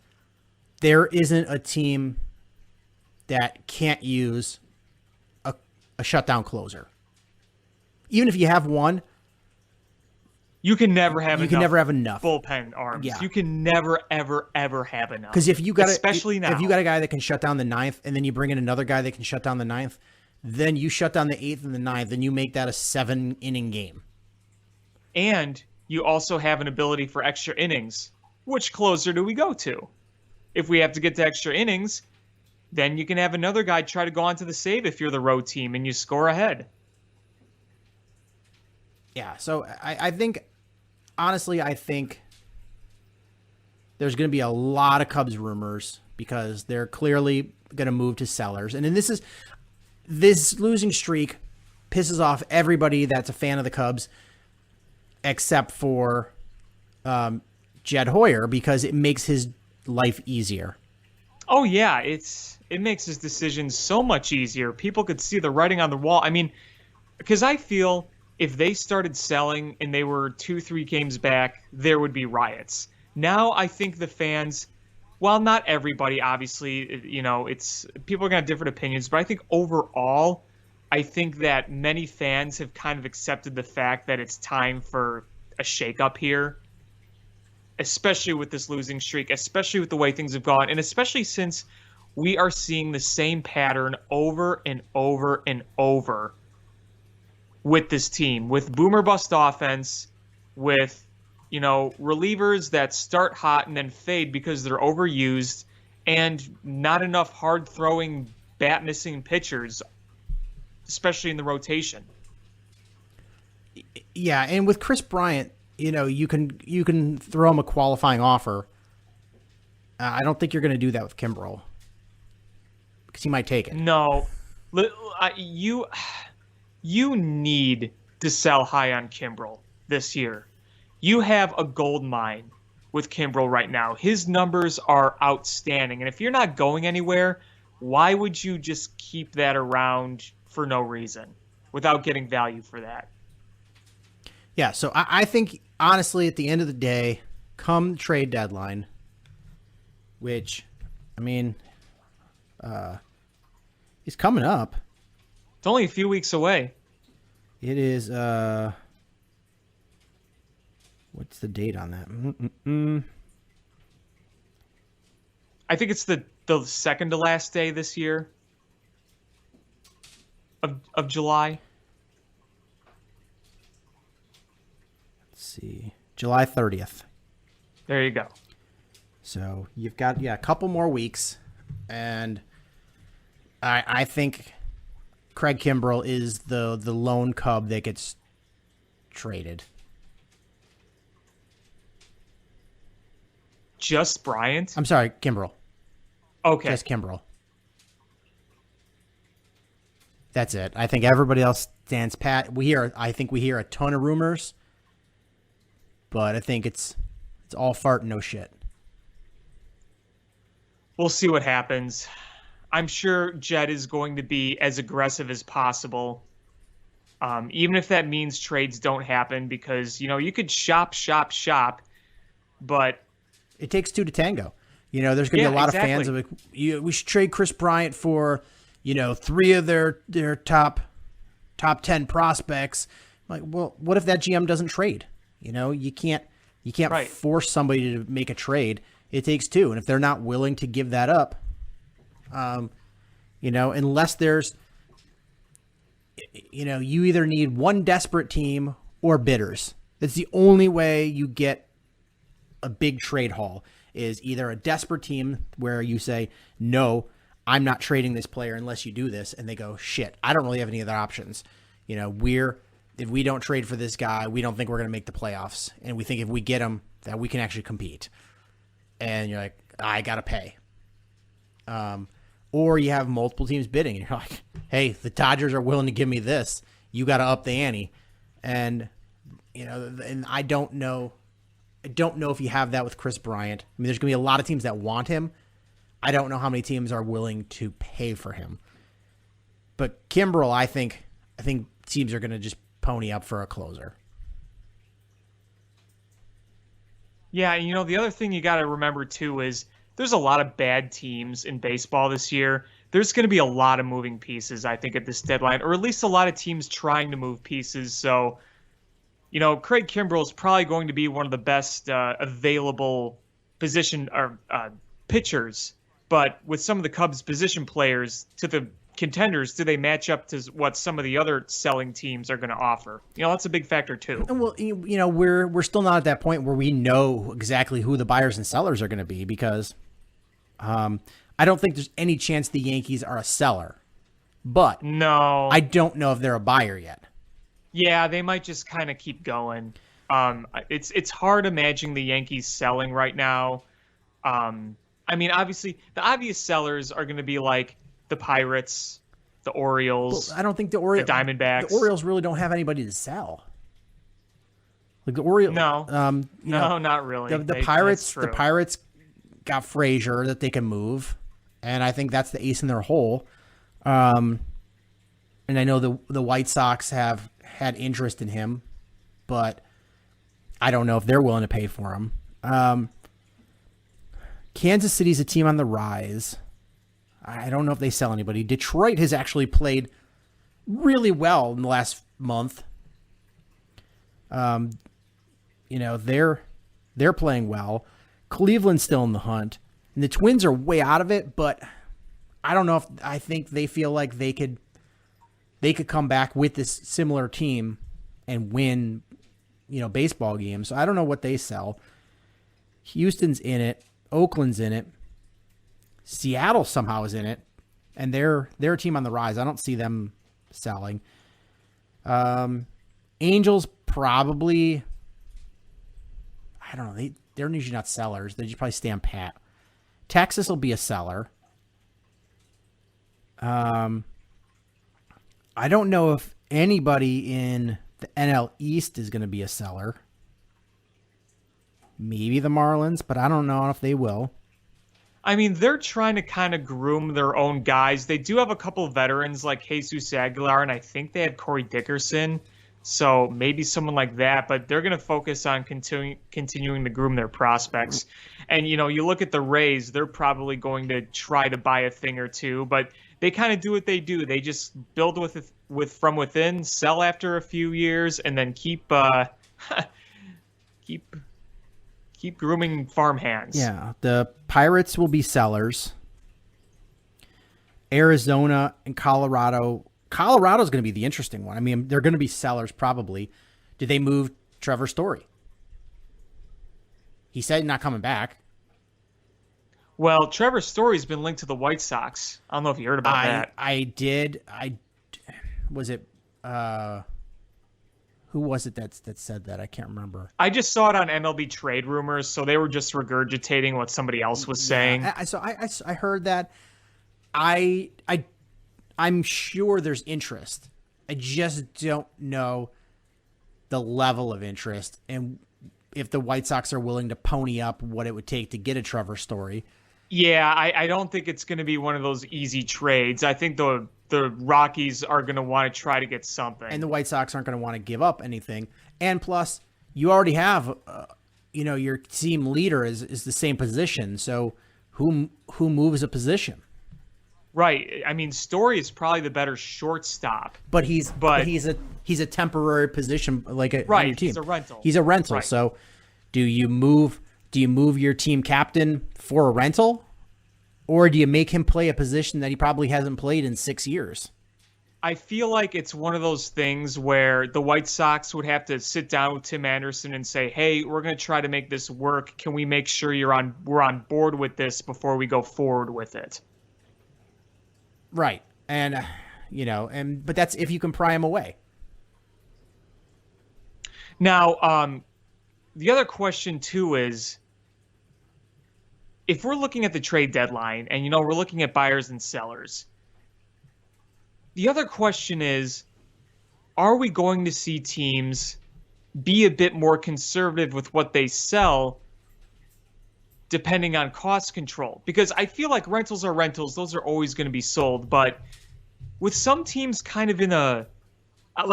there isn't a team that can't use a shutdown closer. Even if you have one, you can never have enough bullpen arms. Yeah. You can never, ever, ever have enough. Because if you got especially now, if you got a guy that can shut down the ninth, and then you bring in another guy that can shut down the ninth, then you shut down the eighth and the ninth, and you make that a 7-inning game. And you also have an ability for extra innings. Which closer do we go to? If we have to get to extra innings, then you can have another guy try to go on to the save if you're the road team and you score ahead. Yeah, so I think honestly, I think there's going to be a lot of Cubs rumors because they're clearly going to move to sellers. And then this losing streak pisses off everybody that's a fan of the Cubs except for Jed Hoyer because it makes his life easier. Oh, yeah. It makes his decision so much easier. People could see the writing on the wall. I mean, because I feel if they started selling and they were 2-3 games back, there would be riots. Now I think the fans, while not everybody, obviously, you know, it's people are going to have different opinions, but I think overall, I think that many fans have kind of accepted the fact that it's time for a shakeup here, especially with this losing streak, especially with the way things have gone, and especially since we are seeing the same pattern over and over and over with this team, with boomer bust offense, with, you know, relievers that start hot and then fade because they're overused, and not enough hard throwing, bat missing pitchers, especially in the rotation. Yeah, and with Chris Bryant, you know, you can throw him a qualifying offer. I don't think you're going to do that with Kimbrel because he might take it. No, you need to sell high on Kimbrel this year. You have a gold mine with Kimbrel right now. His numbers are outstanding. And if you're not going anywhere, why would you just keep that around for no reason without getting value for that? Yeah, so I think, honestly, at the end of the day, come trade deadline, which, I mean, is coming up. It's only a few weeks away. It is, what's the date on that? I think it's the second to last day this year of July. Let's see. July 30th. There you go. So you've got, a couple more weeks. And I think Craig Kimbrel is the lone Cub that gets traded. Just Bryant? I'm sorry, Kimbrel. Okay. Just Kimbrel. That's it. I think everybody else stands pat. I think we hear a ton of rumors, but I think it's all fart and no shit. We'll see what happens. I'm sure Jed is going to be as aggressive as possible, even if that means trades don't happen, because, you know, you could shop, but it takes two to tango. You know, there's going to be a lot of fans of it. We should trade Chris Bryant for, you know, 3 of their top 10 prospects. Like, well, what if that GM doesn't trade? You know, you can't Right. force somebody to make a trade. It takes 2, and if they're not willing to give that up, you know, unless there's, you know, you either need one desperate team or bidders. That's the only way you get a big trade haul, is either a desperate team where you say, no, I'm not trading this player unless you do this. And they go, shit, I don't really have any other options. You know, if we don't trade for this guy, we don't think we're going to make the playoffs. And we think if we get him, that we can actually compete. And you're like, I got to pay. Or you have multiple teams bidding. And you're like, hey, the Dodgers are willing to give me this. You got to up the ante. And, you know, and I don't know if you have that with Chris Bryant. I mean, there's going to be a lot of teams that want him. I don't know how many teams are willing to pay for him. But Kimbrel, I think teams are going to just pony up for a closer. Yeah, and you know, the other thing you got to remember too is there's a lot of bad teams in baseball this year. There's going to be a lot of moving pieces, I think, at this deadline, or at least a lot of teams trying to move pieces. So, you know, Craig Kimbrel is probably going to be one of the best available position or pitchers. But with some of the Cubs' position players to the contenders, do they match up to what some of the other selling teams are going to offer? You know, that's a big factor too. And well, you know, we're still not at that point where we know exactly who the buyers and sellers are going to be, because I don't think there's any chance the Yankees are a seller. But no, I don't know if they're a buyer yet. Yeah, they might just kind of keep going. It's hard imagining the Yankees selling right now. I mean, obviously, the obvious sellers are going to be like the Pirates, the Orioles. I don't think the Diamondbacks. The Orioles really don't have anybody to sell. Like the Orioles. No, not really. The Pirates got Frazier that they can move, and I think that's the ace in their hole. And I know the White Sox have had interest in him, but I don't know if they're willing to pay for him. Kansas City's a team on the rise. I don't know if they sell anybody. Detroit has actually played really well in the last month. They're playing well. Cleveland's still in the hunt, and the Twins are way out of it. But I don't know if I think they feel like they could come back with this similar team and win, baseball games. So I don't know what they sell. Houston's in it. Oakland's in it. Seattle somehow is in it, and they're a team on the rise. I don't see them selling. Angels probably. I don't know. They're usually not sellers. They just probably stand pat. Texas will be a seller. I don't know if anybody in the NL East is going to be a seller. Maybe the Marlins, but I don't know if they will. I mean, they're trying to kind of groom their own guys. They do have a couple of veterans like Jesus Aguilar, and I think they have Corey Dickerson. So maybe someone like that, but they're going to focus on continuing to groom their prospects. And, you look at the Rays, they're probably going to try to buy a thing or two, but they kind of do what they do. They just build with from within, sell after a few years, and then keep grooming farm hands. Yeah, the Pirates will be sellers. Arizona and Colorado. Colorado's going to be the interesting one. I mean, they're going to be sellers probably. Did they move Trevor Story? He said not coming back. Well, Trevor Story's been linked to the White Sox. I don't know if you heard about that. I did. Was it who was it that said that? I can't remember. I just saw it on MLB Trade Rumors, so they were just regurgitating what somebody else was saying. I heard that. I'm sure there's interest. I just don't know the level of interest and if the White Sox are willing to pony up what it would take to get a Trevor Story. Yeah, I don't think it's going to be one of those easy trades. I think the Rockies are going to want to try to get something. And the White Sox aren't going to want to give up anything. And plus, you already have, your team leader is the same position. So who moves a position? Right. I mean, Story is probably the better shortstop. But he's a temporary position like on your team. He's a rental. He's a rental. Right. So do you move your team captain for a rental? Or do you make him play a position that he probably hasn't played in 6 years? I feel like it's one of those things where the White Sox would have to sit down with Tim Anderson and say, hey, we're going to try to make this work. Can we make sure we're on board with this before we go forward with it? Right. And, but that's if you can pry him away. Now, the other question, too, is if we're looking at the trade deadline and, we're looking at buyers and sellers, the other question is, are we going to see teams be a bit more conservative with what they sell depending on cost control? Because I feel like rentals are rentals. Those are always going to be sold. But with some teams kind of in a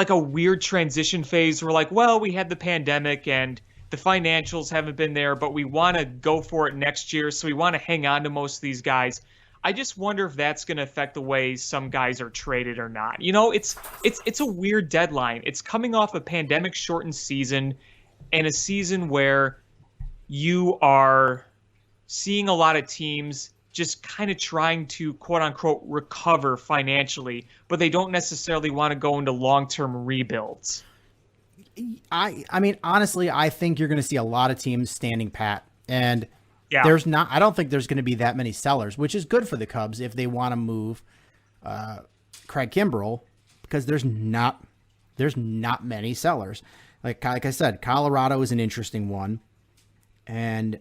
weird transition phase, we're like, well, we had the pandemic and the financials haven't been there, but we want to go for it next year. So we want to hang on to most of these guys. I just wonder if that's going to affect the way some guys are traded or not. It's a weird deadline. It's coming off a pandemic shortened season and a season where you are seeing a lot of teams just kind of trying to, quote unquote, recover financially, but they don't necessarily want to go into long-term rebuilds. I mean, honestly, I think you're going to see a lot of teams standing pat, and yeah. I don't think there's going to be that many sellers, which is good for the Cubs if they want to move Craig Kimbrell, because there's not many sellers. Like I said, Colorado is an interesting one. And,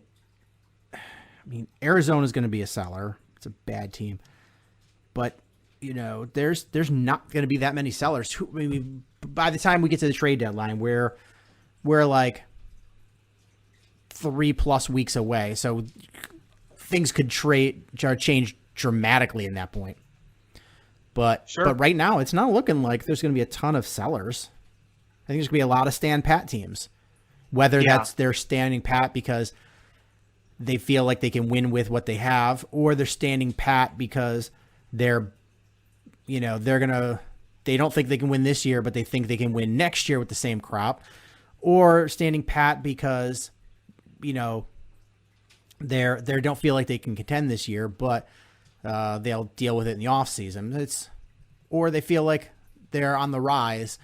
I mean, Arizona is going to be a seller. It's a bad team. But, there's not going to be that many sellers. I mean, by the time we get to the trade deadline, we're like 3+ weeks away. So things could change dramatically in that point. But right now, it's not looking like there's going to be a ton of sellers. I think there's going to be a lot of stand pat teams. Whether that's they're standing pat because they feel like they can win with what they have, or they're standing pat because they don't think they can win this year, but they think they can win next year with the same crop, or standing pat because, they don't feel like they can contend this year, but they'll deal with it in the off season. Or they feel like they're on the rise,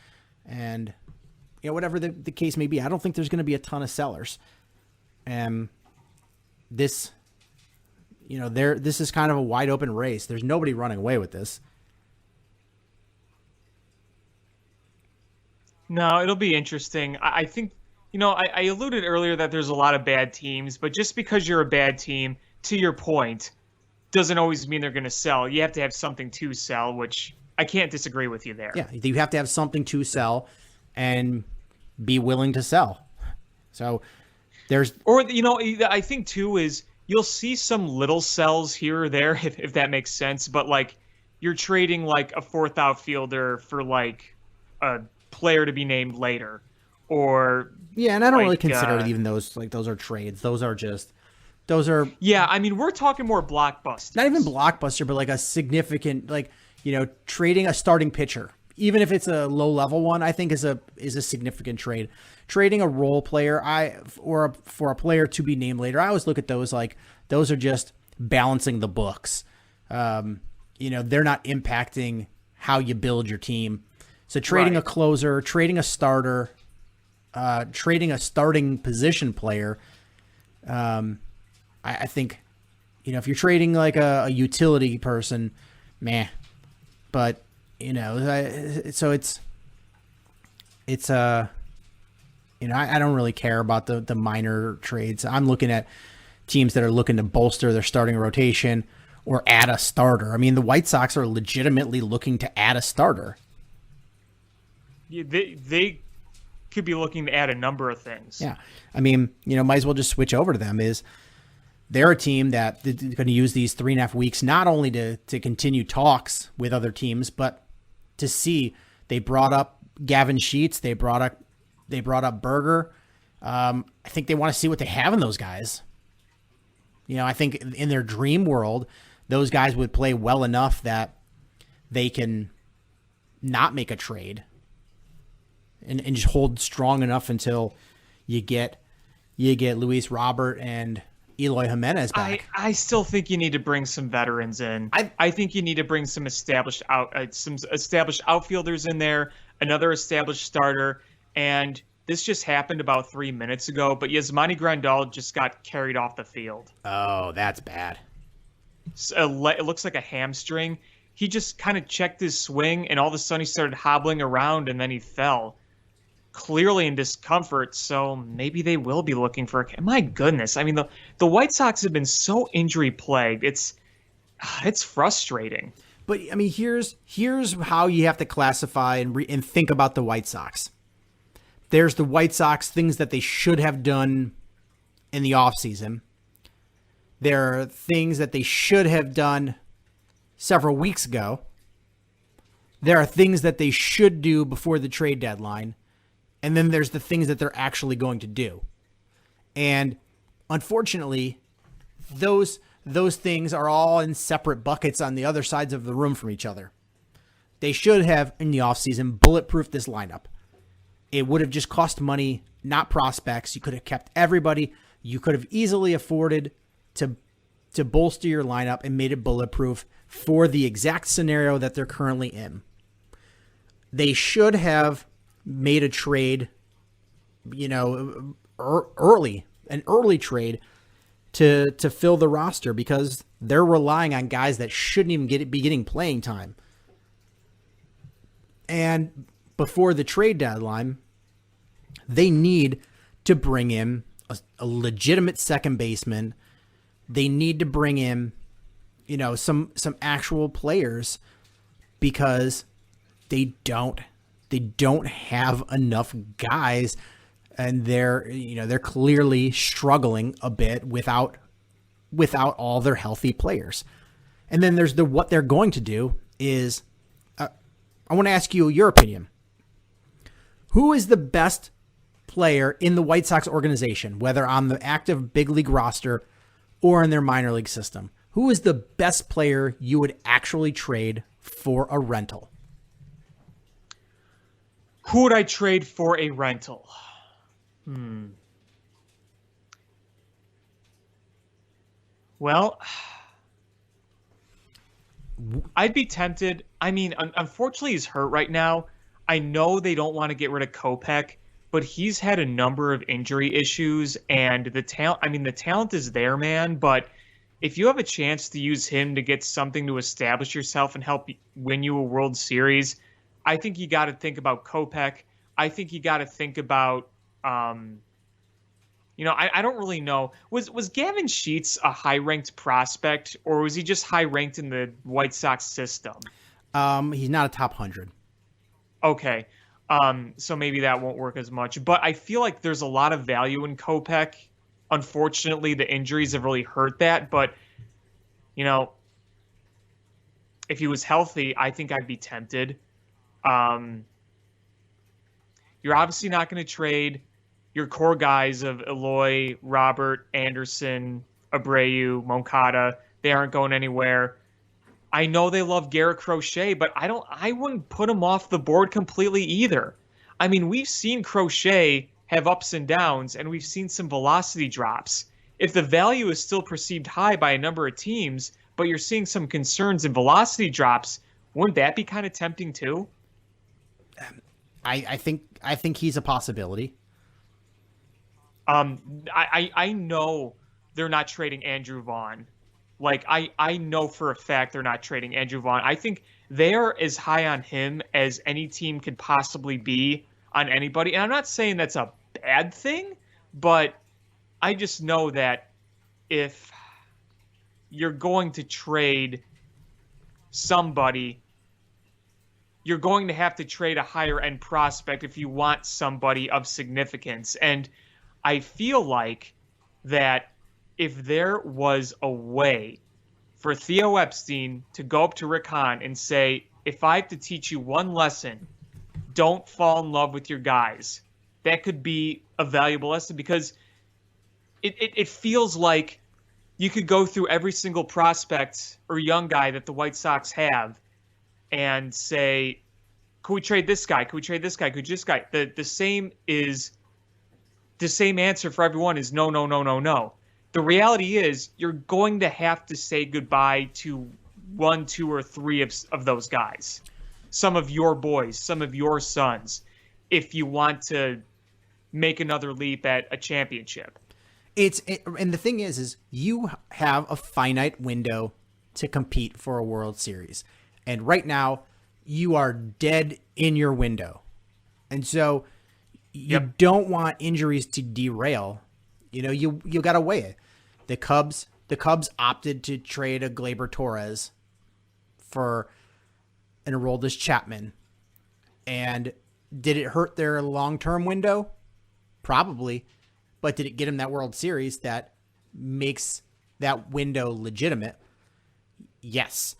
and whatever the case may be. I don't think there's going to be a ton of sellers. And this is kind of a wide open race. There's nobody running away with this. No, it'll be interesting. I think, I alluded earlier that there's a lot of bad teams, but just because you're a bad team, to your point, doesn't always mean they're going to sell. You have to have something to sell, which I can't disagree with you there. Yeah, you have to have something to sell and be willing to sell. So I think too is you'll see some little sells here or there if that makes sense, but like you're trading like a fourth outfielder for like a player to be named later, or and I don't really consider even those are trades. Those are I mean, we're talking more blockbuster. Not even blockbuster, but like a significant, trading a starting pitcher, even if it's a low level one, I think is a significant trade. Trading a role player, for a player to be named later, I always look at those like those are just balancing the books. They're not impacting how you build your team. So trading a closer, trading a starter, trading a starting position player, I think, if you're trading like a utility person, meh. But so I don't really care about the minor trades. I'm looking at teams that are looking to bolster their starting rotation or add a starter. I mean, the White Sox are legitimately looking to add a starter. Yeah, they could be looking to add a number of things. Yeah. I mean, might as well just switch over to them. They're a team that is going to use these 3.5 weeks not only to continue talks with other teams, but to see. They brought up Gavin Sheets. They brought up Berger. I think they want to see what they have in those guys. I think in their dream world, those guys would play well enough that they can not make a trade and just hold strong enough until you get Luis Robert and Eloy Jimenez back. I still think you need to bring some veterans in. I think you need to bring some established outfielders in there, another established starter, and this just happened about 3 minutes ago, but Yasmani Grandal just got carried off the field. Oh, that's bad. It looks like a hamstring. He just kind of checked his swing, and all of a sudden he started hobbling around, and then he fell. Clearly in discomfort, so maybe they will be looking for my goodness. I mean, the White Sox have been so injury plagued. It's frustrating. But I mean, here's how you have to classify and think about the White Sox. There's the White Sox things that they should have done in the offseason. There are things that they should have done several weeks ago. There are things that they should do before the trade deadline. And then there's the things that they're actually going to do. And unfortunately, those things are all in separate buckets on the other sides of the room from each other. They should have, in the offseason, bulletproofed this lineup. It would have just cost money, not prospects. You could have kept everybody. You could have easily afforded to bolster your lineup and made it bulletproof for the exact scenario that they're currently in. They should have made a trade, an early trade to fill the roster, because they're relying on guys that shouldn't even be getting playing time. And before the trade deadline, They need to bring in a legitimate second baseman. They need to bring in, some actual players, because they don't have enough guys, and they're clearly struggling a bit without all their healthy players. And then there's what they're going to do is, I want to ask you your opinion. Who is the best player in the White Sox organization, whether on the active big league roster or in their minor league system? Who is the best player you would actually trade for a rental? Who would I trade for a rental? Well, I'd be tempted. I mean, unfortunately, he's hurt right now. I know they don't want to get rid of Kopech, but he's had a number of injury issues, and the talent is there, man. But if you have a chance to use him to get something to establish yourself and help win you a World Series, I think you got to think about Kopech. I think you got to think about, I don't really know. Was Gavin Sheets a high-ranked prospect, or was he just high-ranked in the White Sox system? He's not a top 100. Okay. So maybe that won't work as much. But I feel like there's a lot of value in Kopech. Unfortunately, the injuries have really hurt that. But, if he was healthy, I think I'd be tempted. You're obviously not going to trade your core guys of Eloy, Robert, Anderson, Abreu, Moncada. They aren't going anywhere. I know they love Garrett Crochet, but I wouldn't put him off the board completely either. I mean, we've seen Crochet have ups and downs, and we've seen some velocity drops. If the value is still perceived high by a number of teams, but you're seeing some concerns in velocity drops, wouldn't that be kind of tempting too? I think he's a possibility. I know they're not trading Andrew Vaughn. Like, I know for a fact they're not trading Andrew Vaughn. I think they're as high on him as any team could possibly be on anybody. And I'm not saying that's a bad thing, but I just know that if you're going to trade somebody, you're going to have to trade a higher end prospect if you want somebody of significance. And I feel like that if there was a way for Theo Epstein to go up to Rick Hahn and say, if I have to teach you one lesson, don't fall in love with your guys, that could be a valuable lesson, because it feels like you could go through every single prospect or young guy that the White Sox have and say, could we trade this guy? Could we trade this guy? Could this guy? The same answer for everyone is no, no, no, no, no. The reality is you're going to have to say goodbye to 1, 2, or 3 of those guys. Some of your boys, some of your sons, if you want to make another leap at a championship. And the thing is you have a finite window to compete for a World Series. And right now you are dead in your window. And so you don't want injuries to derail. You got to weigh it. The Cubs opted to trade a Gleyber Torres for an Aroldis Chapman. And did it hurt their long-term window? Probably. But did it get him that World Series that makes that window legitimate? Yes.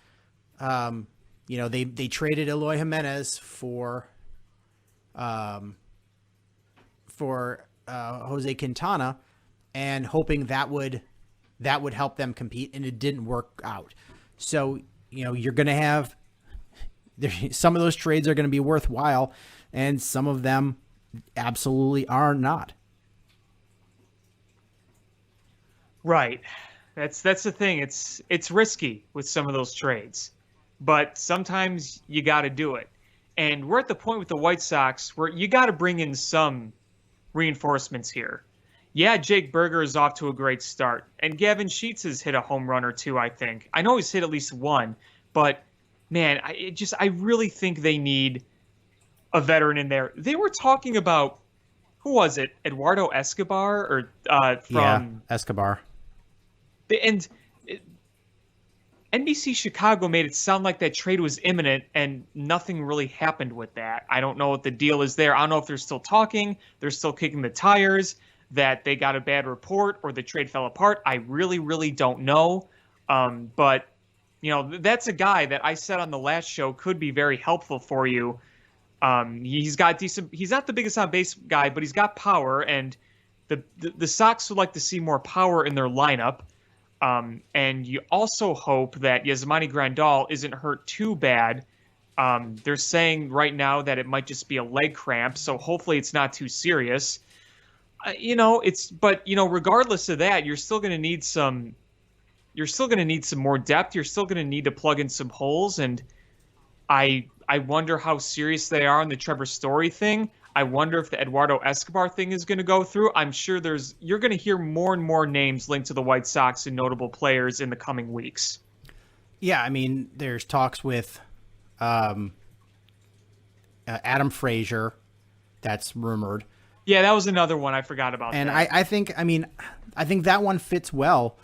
They traded Eloy Jimenez for Jose Quintana, and hoping that would help them compete, and it didn't work out. So, you're going to have some of those trades are going to be worthwhile, and some of them absolutely are not. Right. That's the thing. It's risky with some of those trades, but sometimes you got to do it. And we're at the point with the White Sox where you got to bring in some reinforcements here. Yeah, Jake Berger is off to a great start, and Gavin Sheets has hit a home run or two, I think. I know he's hit at least one, but man, I really think they need a veteran in there. They were talking about, who was it? Eduardo Escobar or from Escobar. And NBC Chicago made it sound like that trade was imminent, and nothing really happened with that. I don't know what the deal is there. I don't know if they're still talking, they're still kicking the tires, that they got a bad report, or the trade fell apart. I really, really don't know. But that's a guy that I said on the last show could be very helpful for you. He's got decent. He's not the biggest on base guy, but he's got power, and the Sox would like to see more power in their lineup. And you also hope that Yasmani Grandal isn't hurt too bad. They're saying right now that it might just be a leg cramp, so hopefully it's not too serious. Regardless of that, you're still going to need some. You're still going to need some more depth. You're still going to need to plug in some holes, and I wonder how serious they are on the Trevor Story thing. I wonder if the Eduardo Escobar thing is going to go through. I'm sure you're going to hear more and more names linked to the White Sox and notable players in the coming weeks. Yeah, I mean, there's talks with Adam Frazier that's rumored. Yeah, that was another one. I forgot about and that. I think that one fits well.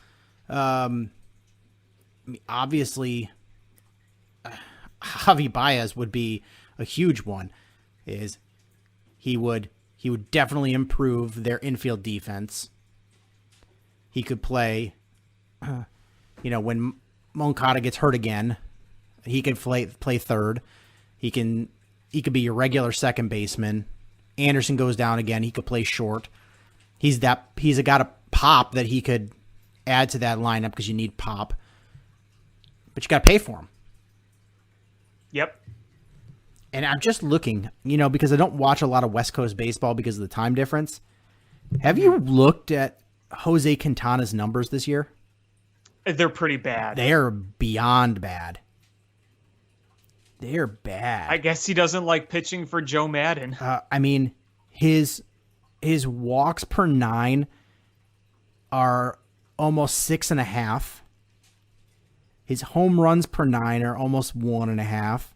Obviously, Javi Baez would be a huge one. He would definitely improve their infield defense. He could play, when Moncada gets hurt again, he could play third. He could be your regular second baseman. Anderson goes down again, he could play short. He's got a pop that he could add to that lineup because you need pop. But you got to pay for him. Yep. And I'm just looking, because I don't watch a lot of West Coast baseball because of the time difference. Have you looked at Jose Quintana's numbers this year? They're pretty bad. They're beyond bad. They're bad. I guess he doesn't like pitching for Joe Madden. His walks per 9 are almost 6.5. His home runs per 9 are almost 1.5.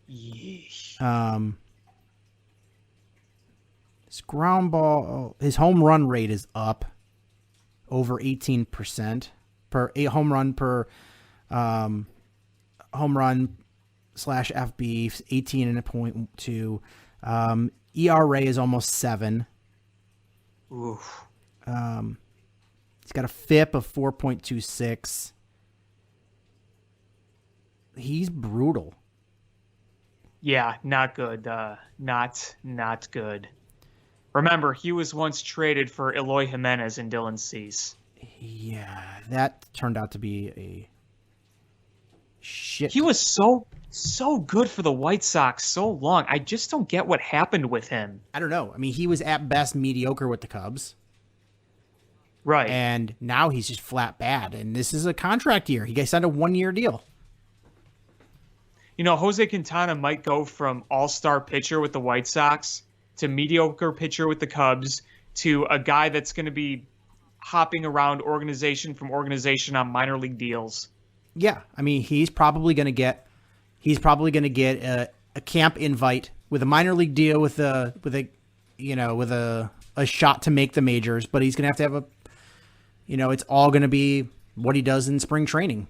Yeesh. His ground ball, his home run rate is up over 18% per home run per home run / FB 18.2. ERA is almost 7. Oof. He's got a FIP of 4.26. He's brutal. Yeah, not good. Not good. Remember, he was once traded for Eloy Jimenez and Dylan Cease. Yeah, that turned out to be a shit. He was so good for the White Sox so long. I just don't get what happened with him. I don't know. I mean, he was at best mediocre with the Cubs. Right. And now he's just flat bad. And this is a contract year. He signed a 1-year deal. Jose Quintana might go from all-star pitcher with the White Sox to mediocre pitcher with the Cubs to a guy that's going to be hopping around organization from organization on minor league deals. Yeah, I mean, he's probably going to get a camp invite with a minor league deal with a shot to make the majors, but he's going to have it's all going to be what he does in spring training.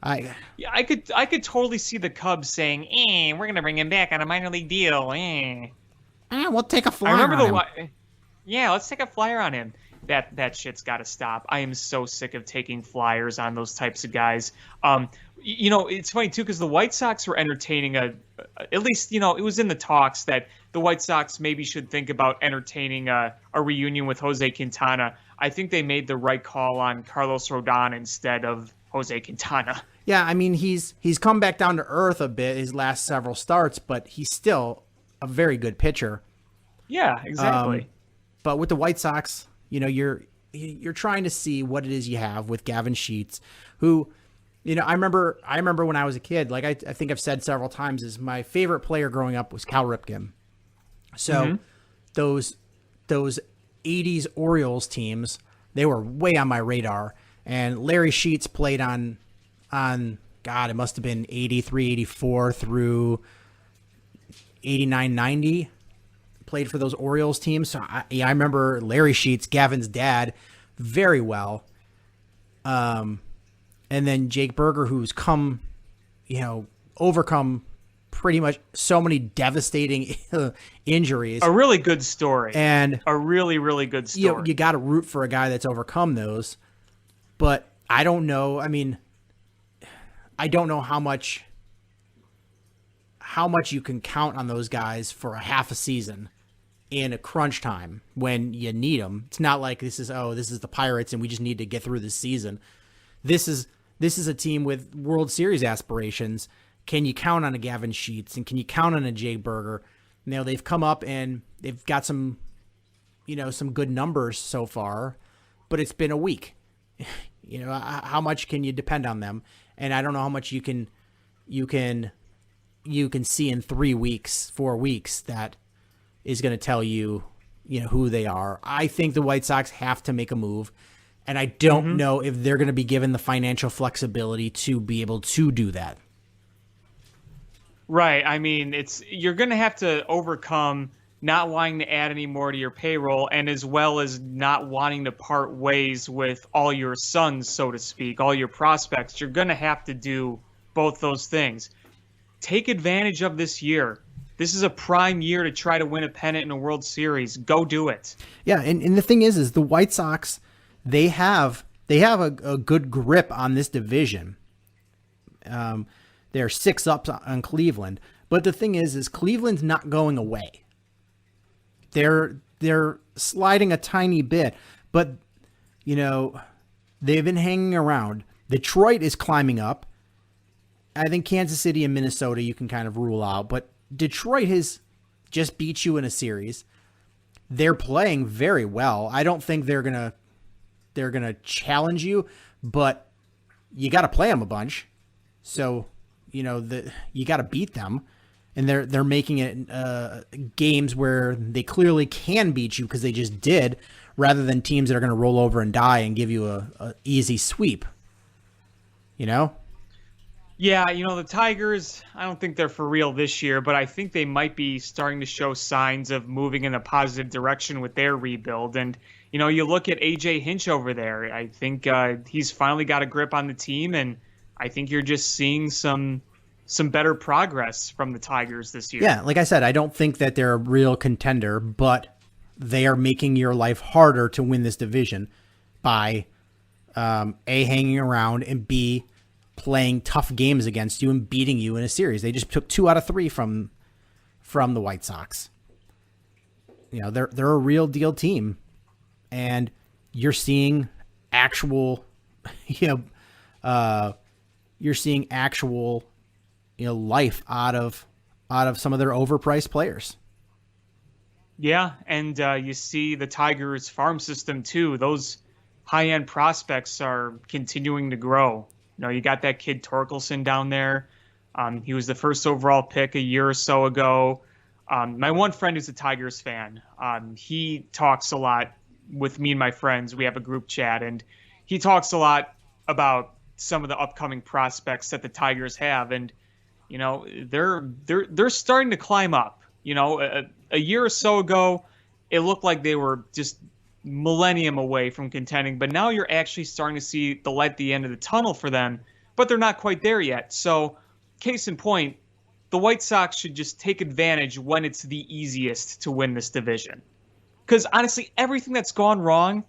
I could totally see the Cubs saying, we're going to bring him back on a minor league deal. We'll take a flyer on him. Yeah, let's take a flyer on him. That shit's got to stop. I am so sick of taking flyers on those types of guys. It's funny, too, because the White Sox were entertaining at least, it was in the talks that the White Sox maybe should think about entertaining a reunion with Jose Quintana. I think they made the right call on Carlos Rodon instead of Jose Quintana. Yeah, I mean, he's come back down to earth a bit his last several starts, but he's still a very good pitcher. Yeah, exactly. But with the White Sox, you're trying to see what it is you have with Gavin Sheets, who, I remember when I was a kid, like I think I've said several times, is my favorite player growing up was Cal Ripken. So those 80s Orioles teams, they were way on my radar. And Larry Sheets played on God, it must have been 83, 84 through 89, 90. played for those Orioles teams. So I remember Larry Sheets, Gavin's dad, very well. And then Jake Berger, who's overcome pretty much so many devastating injuries. A really good story. And a really, really good story. You got to root for a guy that's overcome those. But I don't know. I mean, I don't know how much you can count on those guys for a half a season in a crunch time when you need them. It's not like this is the Pirates and we just need to get through this season. This is a team with World Series aspirations. Can you count on a Gavin Sheets and can you count on a Jay Berger? They've come up and they've got some good numbers so far, but it's been a week. How much can you depend on them? And I don't know how much you can see in 3 weeks, 4 weeks that is going to tell you, who they are. I think the White Sox have to make a move, and I don't know if they're going to be given the financial flexibility to be able to do that. Right. I mean, you're going to have to overcome not wanting to add any more to your payroll, and as well as not wanting to part ways with all your sons, so to speak, all your prospects. You're going to have to do both those things. Take advantage of this year. This is a prime year to try to win a pennant in a World Series. Go do it. Yeah, and the thing is the White Sox, they have a good grip on this division. They're 6 up on Cleveland, but the thing is Cleveland's not going away. They're sliding a tiny bit, but they've been hanging around. Detroit is climbing up. I think Kansas City and Minnesota you can kind of rule out, but Detroit has just beat you in a series. They're playing very well. I don't think they're gonna challenge you, but you got to play them a bunch. So you got to beat them, and they're making it games where they clearly can beat you because they just did, rather than teams that are going to roll over and die and give you a easy sweep. Yeah, the Tigers, I don't think they're for real this year, but I think they might be starting to show signs of moving in a positive direction with their rebuild. And, you look at A.J. Hinch over there. I think he's finally got a grip on the team, and I think you're just seeing some better progress from the Tigers this year. Yeah, like I said, I don't think that they're a real contender, but they are making your life harder to win this division by A, hanging around, and B, playing tough games against you and beating you in a series. They just took 2 out of 3 from the White Sox. They're a real deal team, and you're seeing actual, life out of some of their overpriced players. Yeah, and you see the Tigers farm system too. Those high-end prospects are continuing to grow. You got that kid Torkelson down there. He was the first overall pick a year or so ago. My one friend who's a Tigers fan, he talks a lot with me and my friends. We have a group chat, and he talks a lot about some of the upcoming prospects that the Tigers have, and they're starting to climb up. A year or so ago, it looked like they were just millennium away from contending, but now you're actually starting to see the light at the end of the tunnel for them, but they're not quite there yet. So, case in point, the White Sox should just take advantage when it's the easiest to win this division. Because honestly, everything that's gone wrong,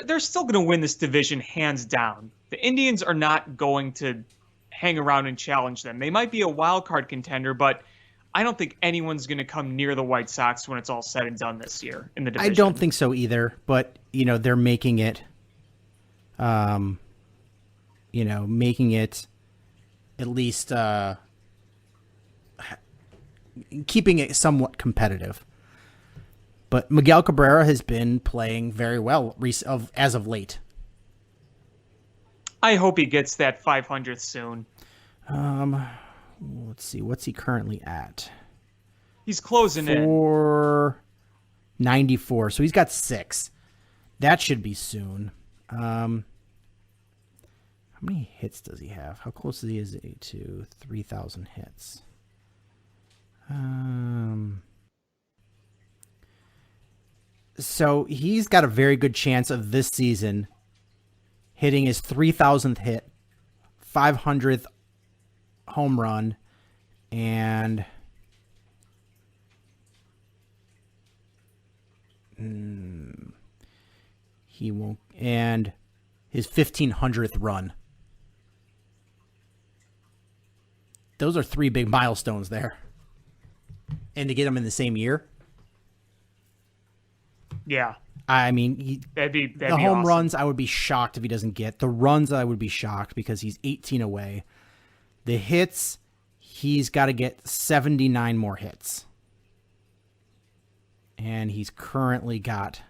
they're still going to win this division hands down. The Indians are not going to hang around and challenge them. They might be a wild card contender, but I don't think anyone's going to come near the White Sox when it's all said and done this year in the division. I don't think so either, but they're making it at least keeping it somewhat competitive. But Miguel Cabrera has been playing very well as of late. I hope he gets that 500th soon. Let's see. What's he currently at? He's closing in. 494. So he's got 6. That should be soon. How many hits does he have? How close is he to 3,000 hits? So he's got a very good chance of this season hitting his 3,000th hit, 500th home run, and he won't, and his 1,500th run. Those are 3 big milestones there. And to get them in the same year. Yeah. I mean, That'd be the home awesome. runs, I would be shocked if he doesn't get. The runs, I would be shocked because he's 18 away. The hits, he's got to get 79 more hits. And he's currently got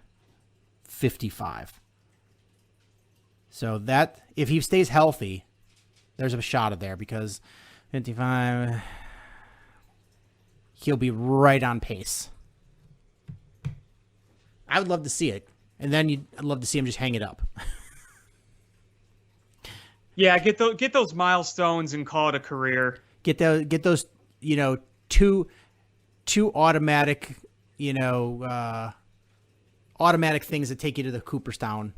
55. So that, if he stays healthy, there's a shot at there because 55, he'll be right on pace. I would love to see it. And then I'd love to see him just hang it up. Yeah, get those milestones and call it a career. Get those, two automatic, automatic things that take you to the Cooperstown.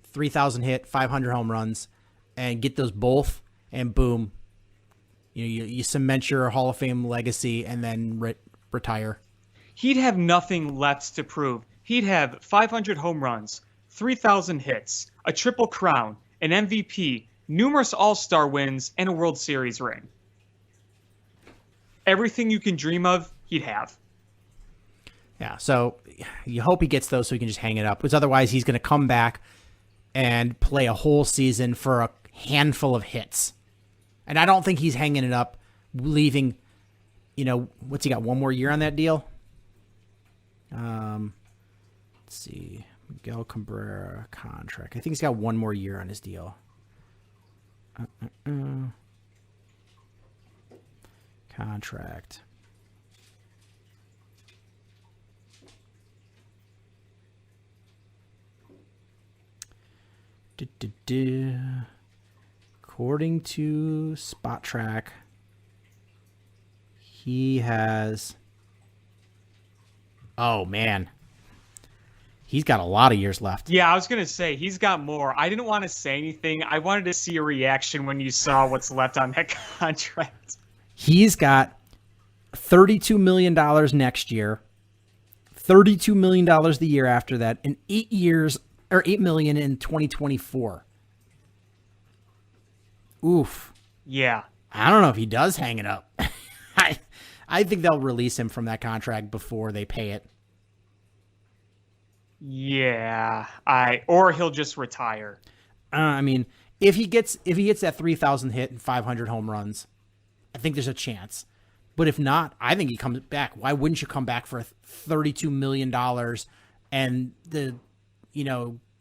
3,000 hit, 500 home runs, and get those both, and boom, you cement your Hall of Fame legacy, and then retire. He'd have nothing left to prove. He'd have 500 home runs, 3,000 hits, a triple crown, an MVP, numerous All-Star wins, and a World Series ring. Everything you can dream of, he'd have. Yeah, so you hope he gets those so he can just hang it up, because otherwise he's going to come back and play a whole season for a handful of hits. And I don't think he's hanging it up, leaving, what's he got, one more year on that deal? Let's see, Miguel Cabrera contract. I think he's got one more year on his deal. Contract. According to Spot Track, he has... Oh, man. He's got a lot of years left. Yeah, I was going to say, he's got more. I didn't want to say anything. I wanted to see a reaction when you saw what's left on that contract. He's got $32 million next year, $32 million the year after that, and 8 years... or $8 million in 2024. Oof. Yeah. I don't know if he does hang it up. I think they'll release him from that contract before they pay it. Yeah. Or he'll just retire. I mean, if he gets that 3,000 hit and 500 home runs, I think there's a chance. But if not, I think he comes back. Why wouldn't you come back for $32 million and the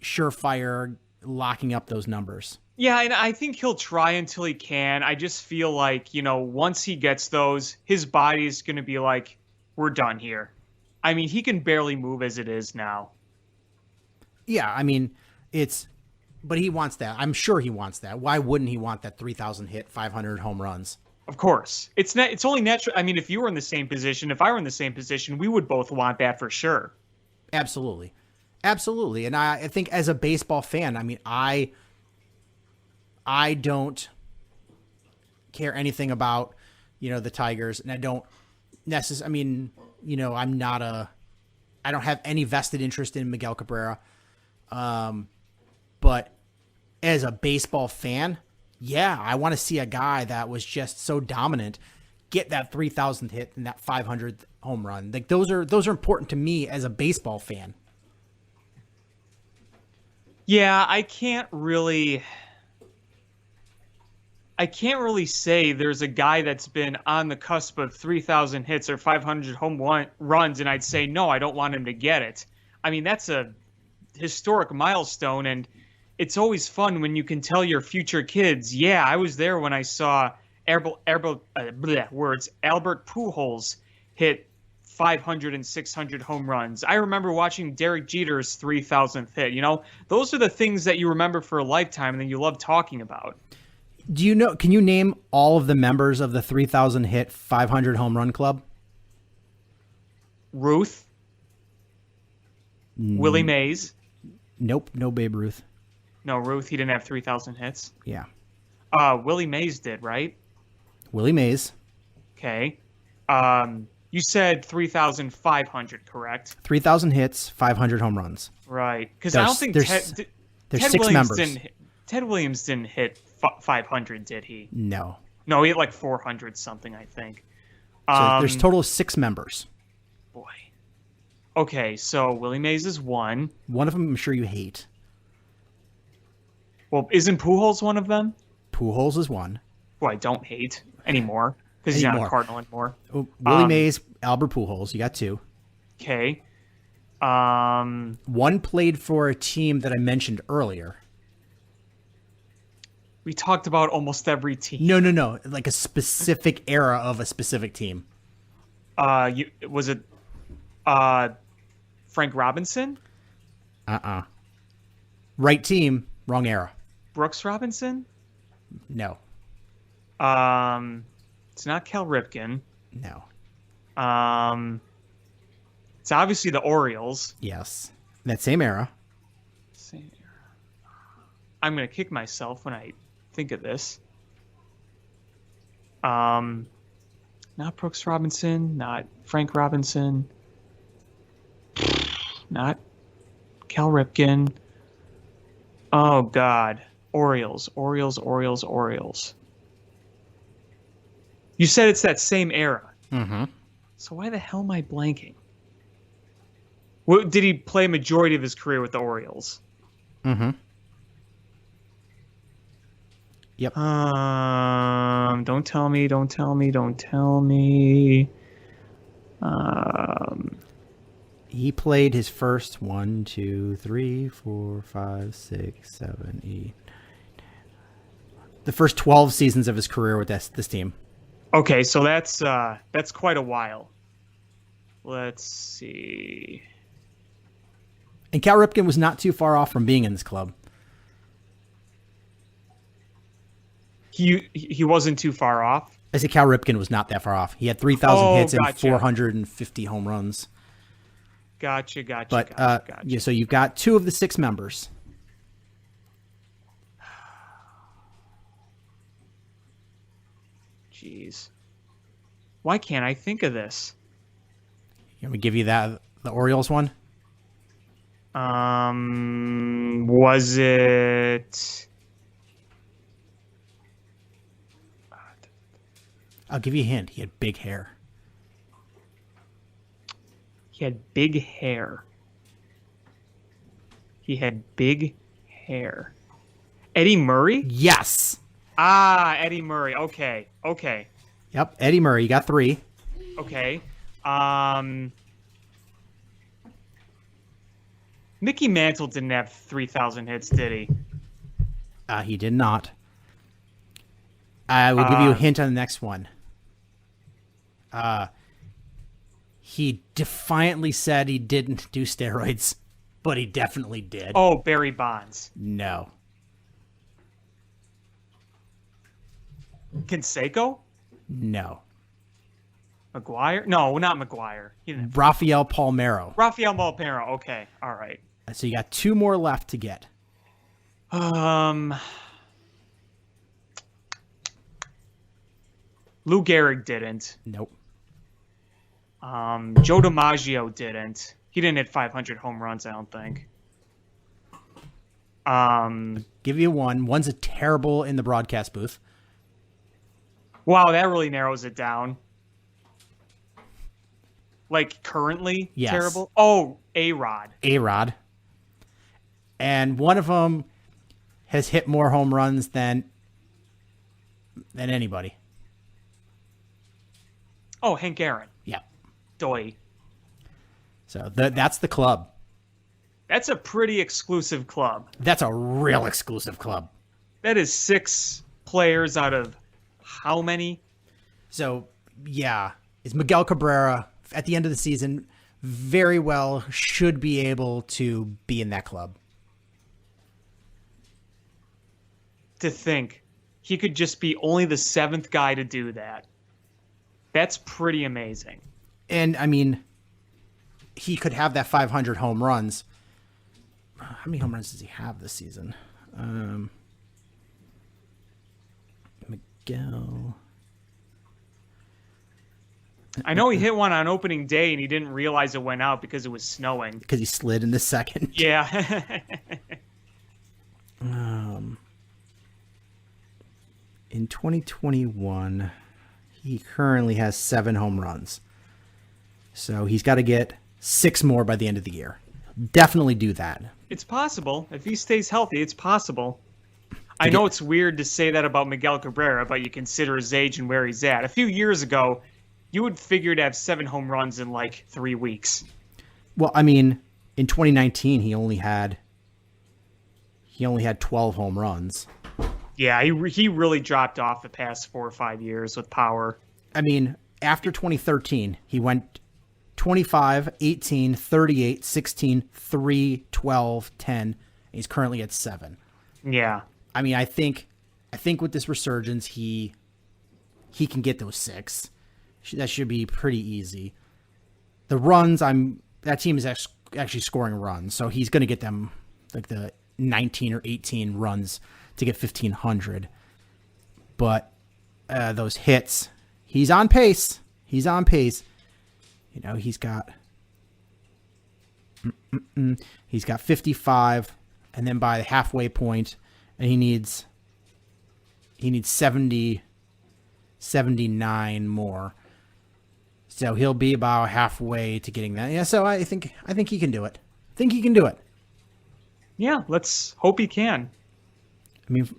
surefire locking up those numbers? Yeah, and I think he'll try until he can. I just feel like, once he gets those, his body is going to be like, we're done here. I mean, he can barely move as it is now. Yeah, I mean, but he wants that. I'm sure he wants that. Why wouldn't he want that 3,000 hit, 500 home runs? Of course. It's only natural. I mean, if you were in the same position, if I were in the same position, we would both want that for sure. Absolutely. Absolutely. And I think as a baseball fan, I mean, I don't care anything about, the Tigers, and I don't necessarily, I mean, I don't have any vested interest in Miguel Cabrera. But as a baseball fan, yeah, I want to see a guy that was just so dominant get that 3,000 hit and that 500 home run. Like those are important to me as a baseball fan. Yeah, I can't really say there's a guy that's been on the cusp of 3,000 hits or 500 home runs, and I'd say, no, I don't want him to get it. I mean, that's a historic milestone, and it's always fun when you can tell your future kids, yeah, I was there when I saw Albert Pujols hit 500 and 600 home runs. I remember watching Derek Jeter's 3,000th hit. Those are the things that you remember for a lifetime and that you love talking about. Can you name all of the members of the 3,000 hit 500 home run club? Ruth. Willie Mays. Nope, no Babe Ruth. No, Ruth, he didn't have 3,000 hits. Yeah. Willie Mays did, right? Willie Mays. Okay. You said 3,500, correct? 3,000 hits, 500 home runs. Right. Because I don't think there's Ted six Williams members. Ted Williams didn't hit 500, did he? No. No, he had like 400 something, I think. So there's a total of 6 members. Boy. Okay, so Willie Mays is one. One of them I'm sure you hate. Well, isn't Pujols one of them? Pujols is one. Who I don't hate anymore because he's not a Cardinal anymore. Oh, Willie Mays, Albert Pujols. You got 2. Okay. One played for a team that I mentioned earlier. We talked about almost every team. No. Like a specific era of a specific team. Was it Frank Robinson? Right team, wrong era. Brooks Robinson? No. It's not Cal Ripken. No. It's obviously the Orioles. Yes. That same era. Same era. I'm gonna kick myself when I think of this. Not Brooks Robinson, not Frank Robinson, not Cal Ripken. Oh God, Orioles. You said it's that same era. Mm-hmm. So why the hell am I blanking? What, did he play a majority of his career with the Orioles? Mm-hmm. Yep. Don't tell me. He played his first 1, 2, 3, 4, 5, 6, 7, 8. The first 12 seasons of his career with this team. Okay, so that's quite a while. Let's see. And Cal Ripken was not too far off from being in this club. He wasn't too far off. I say Cal Ripken was not that far off. He had 3,000 hits and gotcha. 450 home runs. Gotcha. But gotcha. yeah, so you've got 2 of the 6 members. Jeez. Why can't I think of this? Can we give you the Orioles one? Was it? I'll give you a hint. He had big hair. He had big hair. Eddie Murray? Yes. Eddie Murray. Okay. Yep. Eddie Murray. You got 3. Okay. Mickey Mantle didn't have 3,000 hits, did he? He did not. I will give you a hint on the next one. He defiantly said he didn't do steroids, but he definitely did. Oh, Barry Bonds. No. Canseco? No. McGuire? No, not McGuire. He didn't have... Rafael Palmeiro. Rafael Palmeiro. Okay, all right. So you got 2 more left to get. Lou Gehrig didn't. Nope. Joe DiMaggio didn't. He didn't hit 500 home runs, I don't think. Give you one. One's a terrible in the broadcast booth. Wow, that really narrows it down. Like currently Yes. terrible? Oh, A-Rod. A-Rod. And one of them has hit more home runs than anybody. Oh, Hank Aaron. Yeah. Doy. So that's the club. That's a pretty exclusive club. That's a real exclusive club. That is 6 players out of how many? So, yeah, is Miguel Cabrera at the end of the season very well should be able to be in that club. To think he could just be only the 7th guy to do that. That's pretty amazing. And, I mean, he could have that 500 home runs. How many home runs does he have this season? Miguel. I know he hit one on opening day and he didn't realize it went out because it was snowing. Because he slid in the second. Yeah. In 2021, he currently has 7 home runs. So he's got to get 6 more by the end of the year. Definitely do that. It's possible. If he stays healthy, it's possible. I know it's weird to say that about Miguel Cabrera, but you consider his age and where he's at. A few years ago, you would figure to have 7 home runs in like 3 weeks. Well, I mean, in 2019, he only had 12 home runs. Yeah, he really dropped off the past 4 or 5 years with power. I mean, after 2013, he went 25, 18, 38, 16, 3, 12, 10. And he's currently at 7. Yeah. I mean, I think with this resurgence, he can get those 6. That should be pretty easy. The runs, that team is actually scoring runs, so he's going to get them like the 19 or 18 runs to get 1,500. But those hits, he's on pace. He's on pace. You know, he's got 55, and then by the halfway point, and he needs 79 more. So he'll be about halfway to getting that. Yeah, so I think he can do it. I think he can do it. Yeah, let's hope he can. I mean,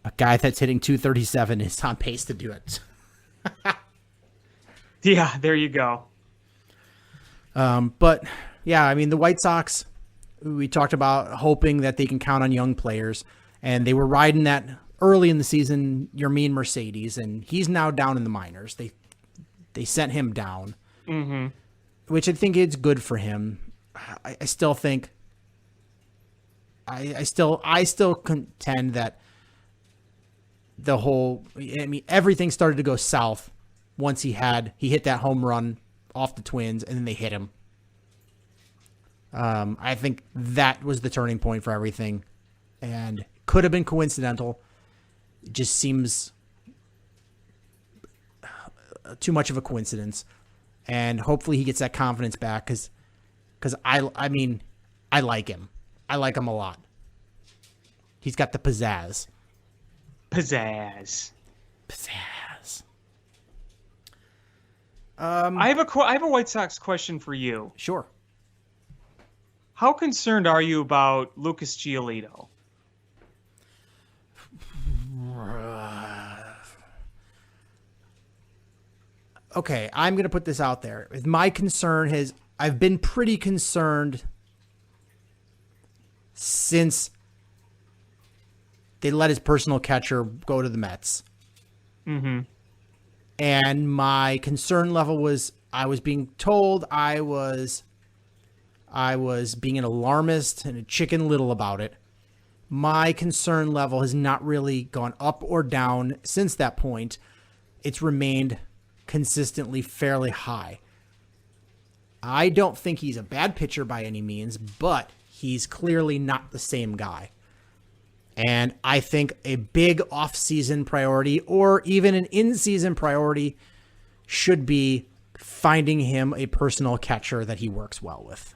a guy that's hitting 237 is on pace to do it. Yeah, there you go. But yeah, I mean, the White Sox, we talked about hoping that they can count on young players, and they were riding that early in the season, Yermin Mercedes, and he's now down in the minors. They sent him down, which I think is good for him. I still think, I still contend that everything started to go south once he hit that home run off the Twins, and then they hit him. I think that was the turning point for everything, and could have been coincidental. It just seems too much of a coincidence, and hopefully he gets that confidence back because I mean, I like him. I like him a lot. He's got the pizzazz. Pizzazz. I have a White Sox question for you. Sure. How concerned are you about Lucas Giolito? Okay, I'm going to put this out there. My concern is I've been pretty concerned since they let his personal catcher go to the Mets. Mm-hmm. And my concern level was I was being told I was being an alarmist and a Chicken Little about it. My concern level has not really gone up or down since that point. It's remained consistently fairly high. I don't think he's a bad pitcher by any means, but he's clearly not the same guy. And I think a big off-season priority or even an in-season priority should be finding him a personal catcher that he works well with.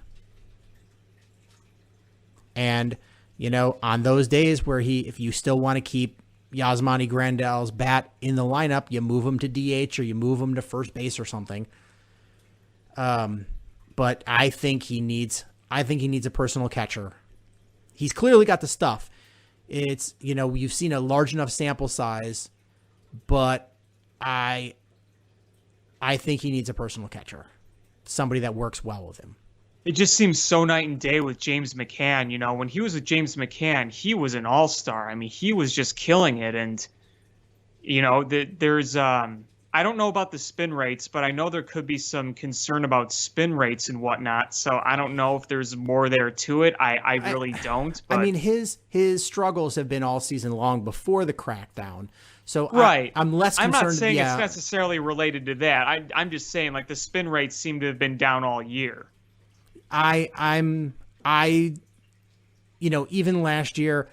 And, you know, on those days where if you still want to keep Yasmani Grandal's bat in the lineup, you move him to DH or you move him to first base or something. But I think he needs a personal catcher. He's clearly got the stuff. It's, you know, you've seen a large enough sample size, but I think he needs a personal catcher. Somebody that works well with him. It just seems so night and day with James McCann. You know, when he was with James McCann, he was an all-star. I mean, he was just killing it. And, you know, there's I don't know about the spin rates, but I know there could be some concern about spin rates and whatnot. So I don't know if there's more there to it. I really don't. But I mean, his struggles have been all season long before the crackdown. So Right. I'm less concerned. I'm not saying yeah, it's necessarily related to that. I'm just saying like the spin rates seem to have been down all year. Even last year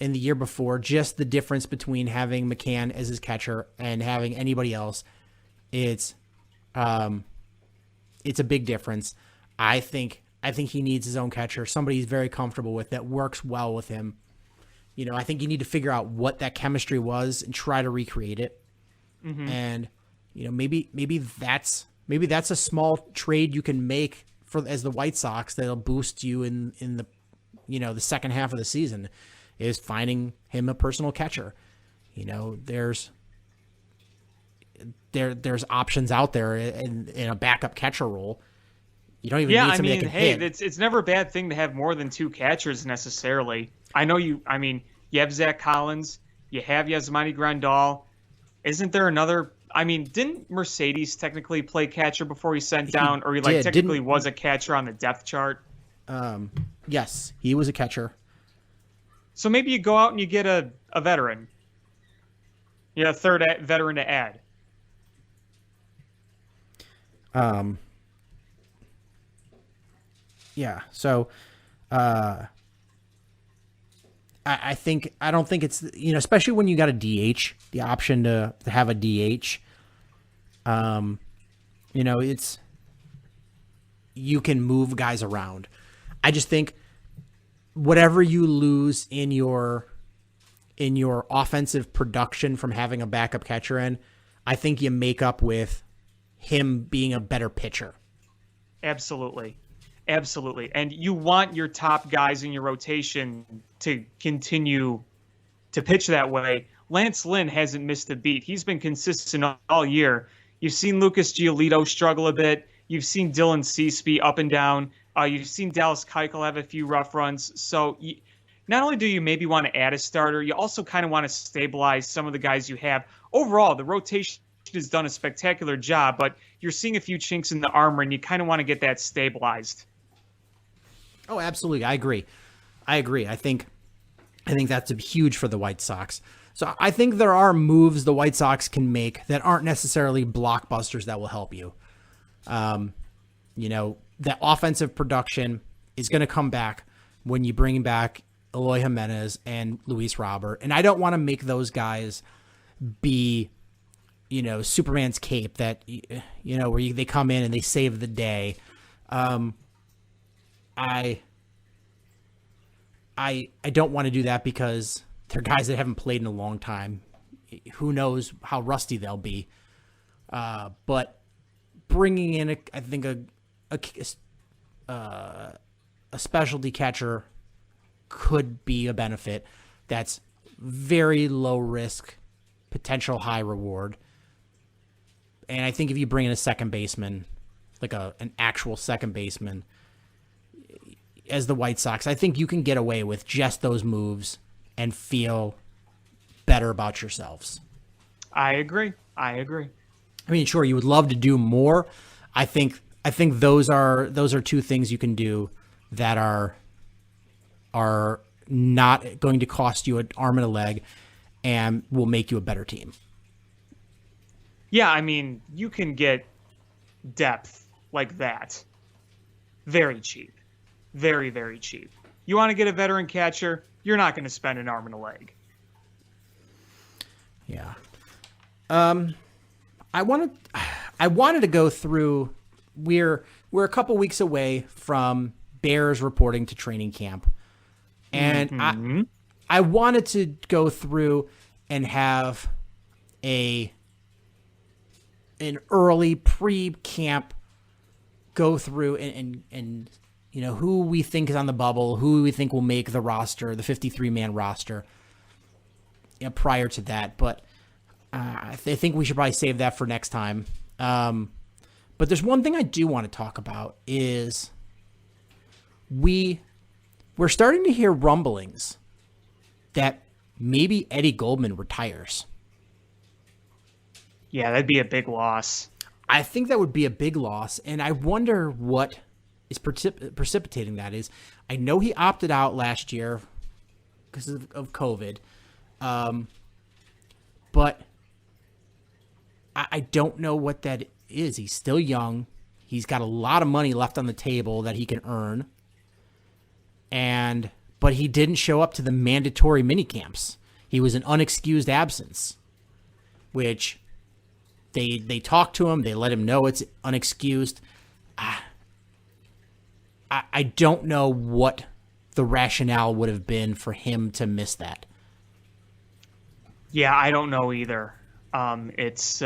and the year before, just the difference between having McCann as his catcher and having anybody else, it's a big difference. I think he needs his own catcher, somebody he's very comfortable with, that works well with him. I think you need to figure out what that chemistry was and try to recreate it. Mm-hmm. And maybe that's a small trade you can make as the White Sox that'll boost you in the the second half of the season, is finding him a personal catcher. There's options out there in a backup catcher role. You don't even need somebody that can hit. It's never a bad thing to have more than two catchers necessarily. You have Zach Collins, you have Yasmani Grandal. Isn't there another? Didn't Mercedes technically play catcher before he sent down, or he technically was a catcher on the depth chart? Yes, he was a catcher. So maybe you go out and you get a veteran. A third veteran to add. Yeah. So, I don't think it's, especially when you got a DH, the option to have a DH, you can move guys around. I just think whatever you lose in your offensive production from having a backup catcher in, I think you make up with him being a better pitcher. Absolutely. And you want your top guys in your rotation to continue to pitch that way. Lance Lynn hasn't missed a beat. He's been consistent all year. You've seen Lucas Giolito struggle a bit. You've seen Dylan Cease up and down. You've seen Dallas Keuchel have a few rough runs. So not only do you maybe want to add a starter, you also kind of want to stabilize some of the guys you have. Overall, the rotation has done a spectacular job, but you're seeing a few chinks in the armor, and you kind of want to get that stabilized. Oh, absolutely. I agree. I think that's huge for the White Sox. So I think there are moves the White Sox can make that aren't necessarily blockbusters that will help you. That offensive production is going to come back when you bring back Eloy Jimenez and Luis Robert. And I don't want to make those guys be, Superman's cape that, where they come in and they save the day. I don't want to do that because they're guys that haven't played in a long time. Who knows how rusty they'll be. But bringing in, a specialty catcher could be a benefit. That's very low risk, potential high reward. And I think if you bring in a second baseman, like an actual second baseman, as the White Sox, I think you can get away with just those moves and feel better about yourselves. I agree. Sure, you would love to do more. I think those are two things you can do that are not going to cost you an arm and a leg and will make you a better team. Yeah, you can get depth like that very cheap. Very, very cheap. You want to get a veteran catcher, you're not going to spend an arm and a leg. Yeah. I wanted to go through, we're a couple weeks away from Bears reporting to training camp. And I wanted to go through and have an early pre-camp go through and who we think is on the bubble, who we think will make the roster, the 53-man roster prior to that. But I think we should probably save that for next time. But there's one thing I do want to talk about is we're starting to hear rumblings that maybe Eddie Goldman retires. Yeah, that'd be a big loss. I think that would be a big loss, and I wonder what is precipitating that is. I know he opted out last year because of COVID. But I don't know what that is. He's still young. He's got a lot of money left on the table that he can earn. But he didn't show up to the mandatory minicamps. He was an unexcused absence, which they talked to him. They let him know it's unexcused. I don't know what the rationale would have been for him to miss that. Yeah, I don't know either. It's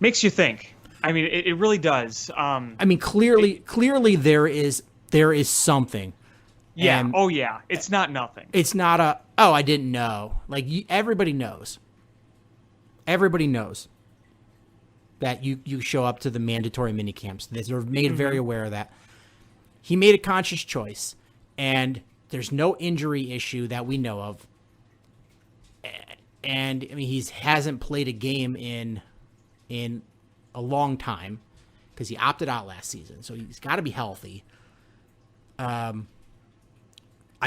makes you think. I mean, it really does. I mean, clearly there is something. Yeah. And oh, yeah. It's not nothing. it's not I didn't know. Like, everybody knows. Everybody knows that you show up to the mandatory minicamps. They're made very aware of that. He made a conscious choice, and there's no injury issue that we know of. And I mean, he hasn't played a game in a long time because he opted out last season, so he's got to be healthy. I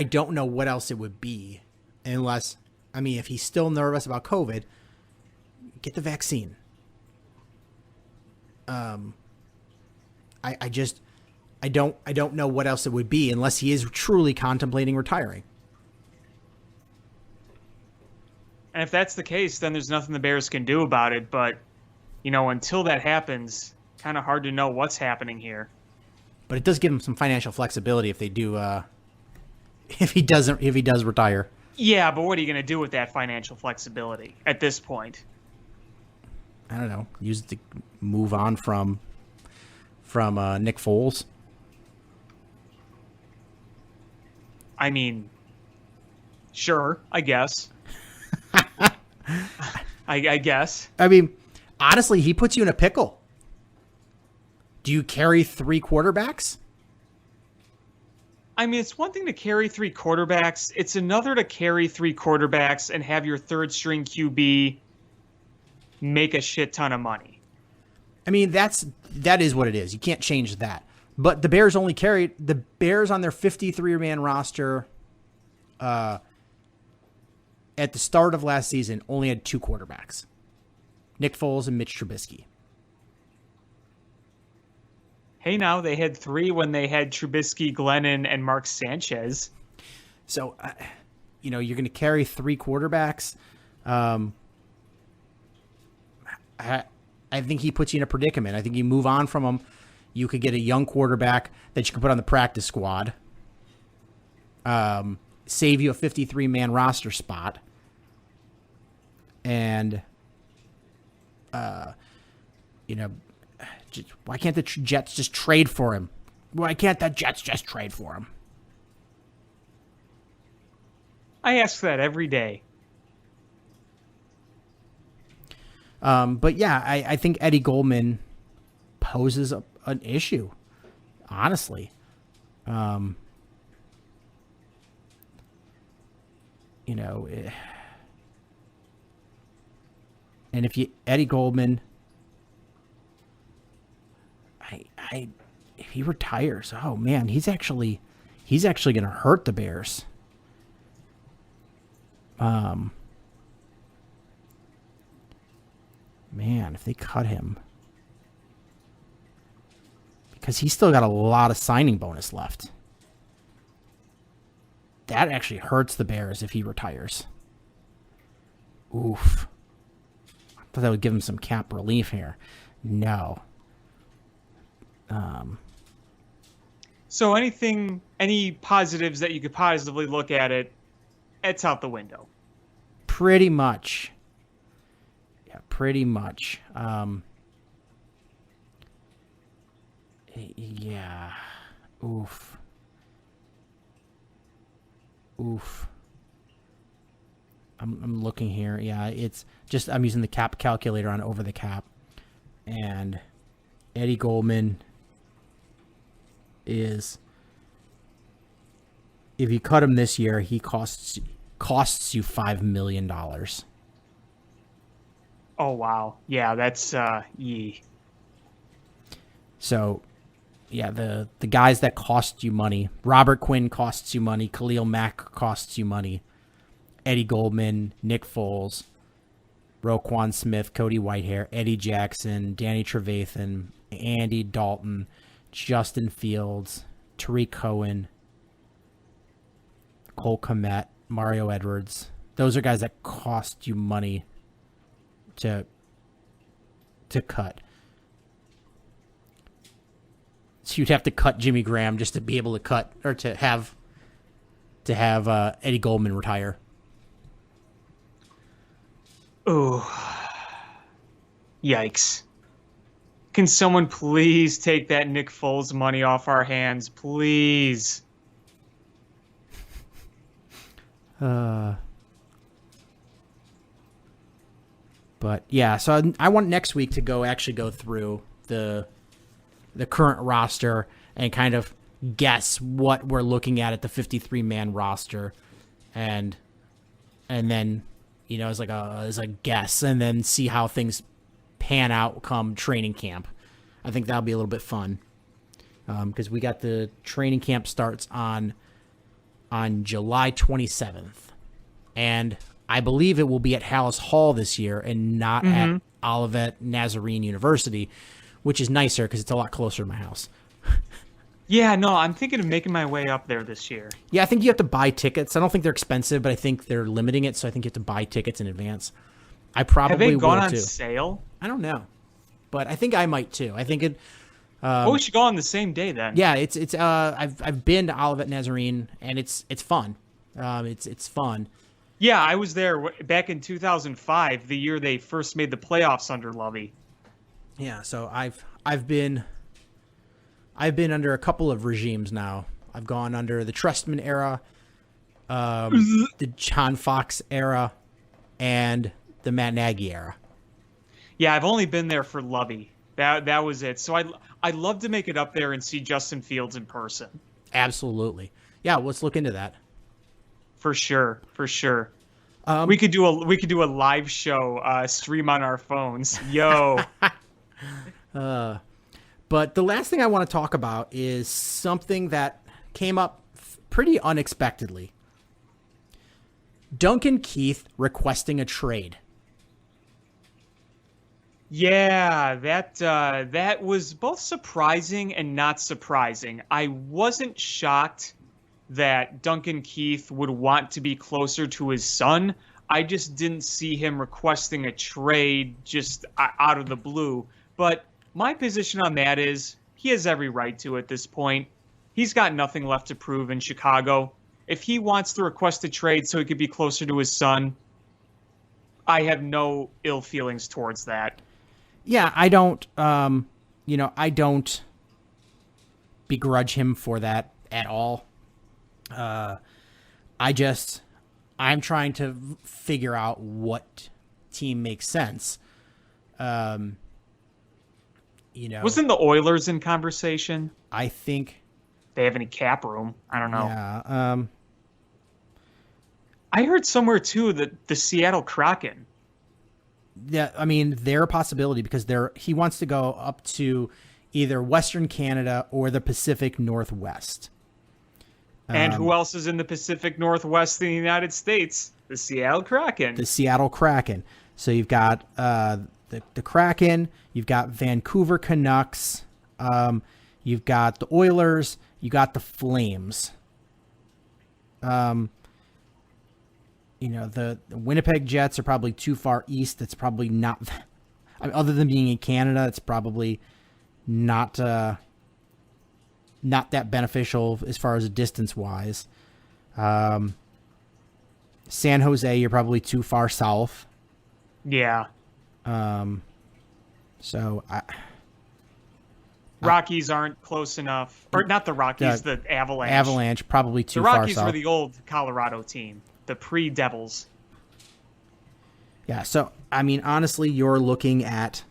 don't know what else it would be, unless, I mean, if he's still nervous about COVID, get the vaccine. I don't know what else it would be unless he is truly contemplating retiring. And if that's the case, then there's nothing the Bears can do about it. But, until that happens, kind of hard to know what's happening here. But it does give him some financial flexibility if they do, if he does retire. Yeah, but what are you going to do with that financial flexibility at this point? I don't know. Use it to move on from Nick Foles. I mean, sure, I guess. I guess. I mean, honestly, he puts you in a pickle. Do you carry 3 quarterbacks? I mean, it's one thing to carry 3 quarterbacks. It's another to carry 3 quarterbacks and have your third string QB make a shit ton of money. I mean, that is what it is. You can't change that. But the Bears on their 53-man roster at the start of last season only had 2 quarterbacks. Nick Foles and Mitch Trubisky. Hey, now they had 3 when they had Trubisky, Glennon, and Mark Sanchez. So, you're going to carry 3 quarterbacks. I think he puts you in a predicament. I think you move on from him. You could get a young quarterback that you could put on the practice squad. Save you a 53-man roster spot. And, why can't the Jets just trade for him? Why can't the Jets just trade for him? I ask that every day. But yeah, I think Eddie Goldman poses an issue, honestly. And if Eddie Goldman, if he retires, oh man, he's actually going to hurt the Bears. Man, if they cut him, because he's still got a lot of signing bonus left. That actually hurts the Bears if he retires. Oof. I thought that would give him some cap relief here. No. So any positives that you could positively look at it's out the window. Pretty much. Yeah, pretty much. Yeah. Oof. I'm looking here. Yeah, it's just, I'm using the cap calculator on over the cap. And Eddie Goldman is, if you cut him this year, he costs you $5 million. Oh, wow. Yeah, that's, yee. So, the guys that cost you money. Robert Quinn costs you money. Khalil Mack costs you money. Eddie Goldman, Nick Foles, Roquan Smith, Cody Whitehair, Eddie Jackson, Danny Trevathan, Andy Dalton, Justin Fields, Tariq Cohen, Cole Kmet, Mario Edwards. Those are guys that cost you money to cut. So you'd have to cut Jimmy Graham just to be able to cut or to have Eddie Goldman retire. Oh, yikes. Can someone please take that Nick Foles money off our hands, please? But yeah, so I want next week to go through the current roster and kind of guess what we're looking at the 53-man roster, and then as a guess, and then see how things pan out come training camp. I think that'll be a little bit fun because we got the training camp starts on July 27th, and I believe it will be at Hallis Hall this year and not at Olivet Nazarene University, which is nicer because it's a lot closer to my house. Yeah, no, I'm thinking of making my way up there this year. Yeah, I think you have to buy tickets. I don't think they're expensive, but I think they're limiting it, so I think you have to buy tickets in advance. I probably Have they gone will on too. sale? I don't know, but I think I might too. I think it. Well, we should go on the same day then. Yeah, it's. I've been to Olivet Nazarene, and it's fun. It's fun. Yeah, I was there back in 2005, the year they first made the playoffs under Lovey. Yeah, so I've been under a couple of regimes now. I've gone under the Trustman era, the John Fox era, and the Matt Nagy era. Yeah, I've only been there for Lovey. That was it. So I'd love to make it up there and see Justin Fields in person. Absolutely. Yeah, let's look into that. For sure. We could do a live show, stream on our phones. Yo. But the last thing I want to talk about is something that came up pretty unexpectedly. Duncan Keith requesting a trade. Yeah, that was both surprising and not surprising. I wasn't shocked that Duncan Keith would want to be closer to his son. I just didn't see him requesting a trade just out of the blue. But my position on that is he has every right to at this point. He's got nothing left to prove in Chicago. If he wants to request a trade so he could be closer to his son, I have no ill feelings towards that. Yeah, I don't, I don't begrudge him for that at all. I'm trying to figure out what team makes sense. Wasn't the Oilers in conversation? I think they have any cap room. I don't know. Yeah. I heard somewhere too that the Seattle Kraken. Yeah, I mean, they're a possibility because he wants to go up to either Western Canada or the Pacific Northwest. And who else is in the Pacific Northwest in the United States? The Seattle Kraken. The Seattle Kraken. So you've got the Kraken, you've got Vancouver Canucks, you've got the Oilers, you got the Flames. The Winnipeg Jets are probably too far east. It's probably not, other than being in Canada, it's probably not that beneficial as far as distance-wise. San Jose, you're probably too far south. Yeah. So Rockies aren't close enough. Or not the Rockies, the Avalanche. Avalanche, probably too far south. The Rockies were the old Colorado team, the pre-Devils. Yeah, so, I mean, honestly, you're looking at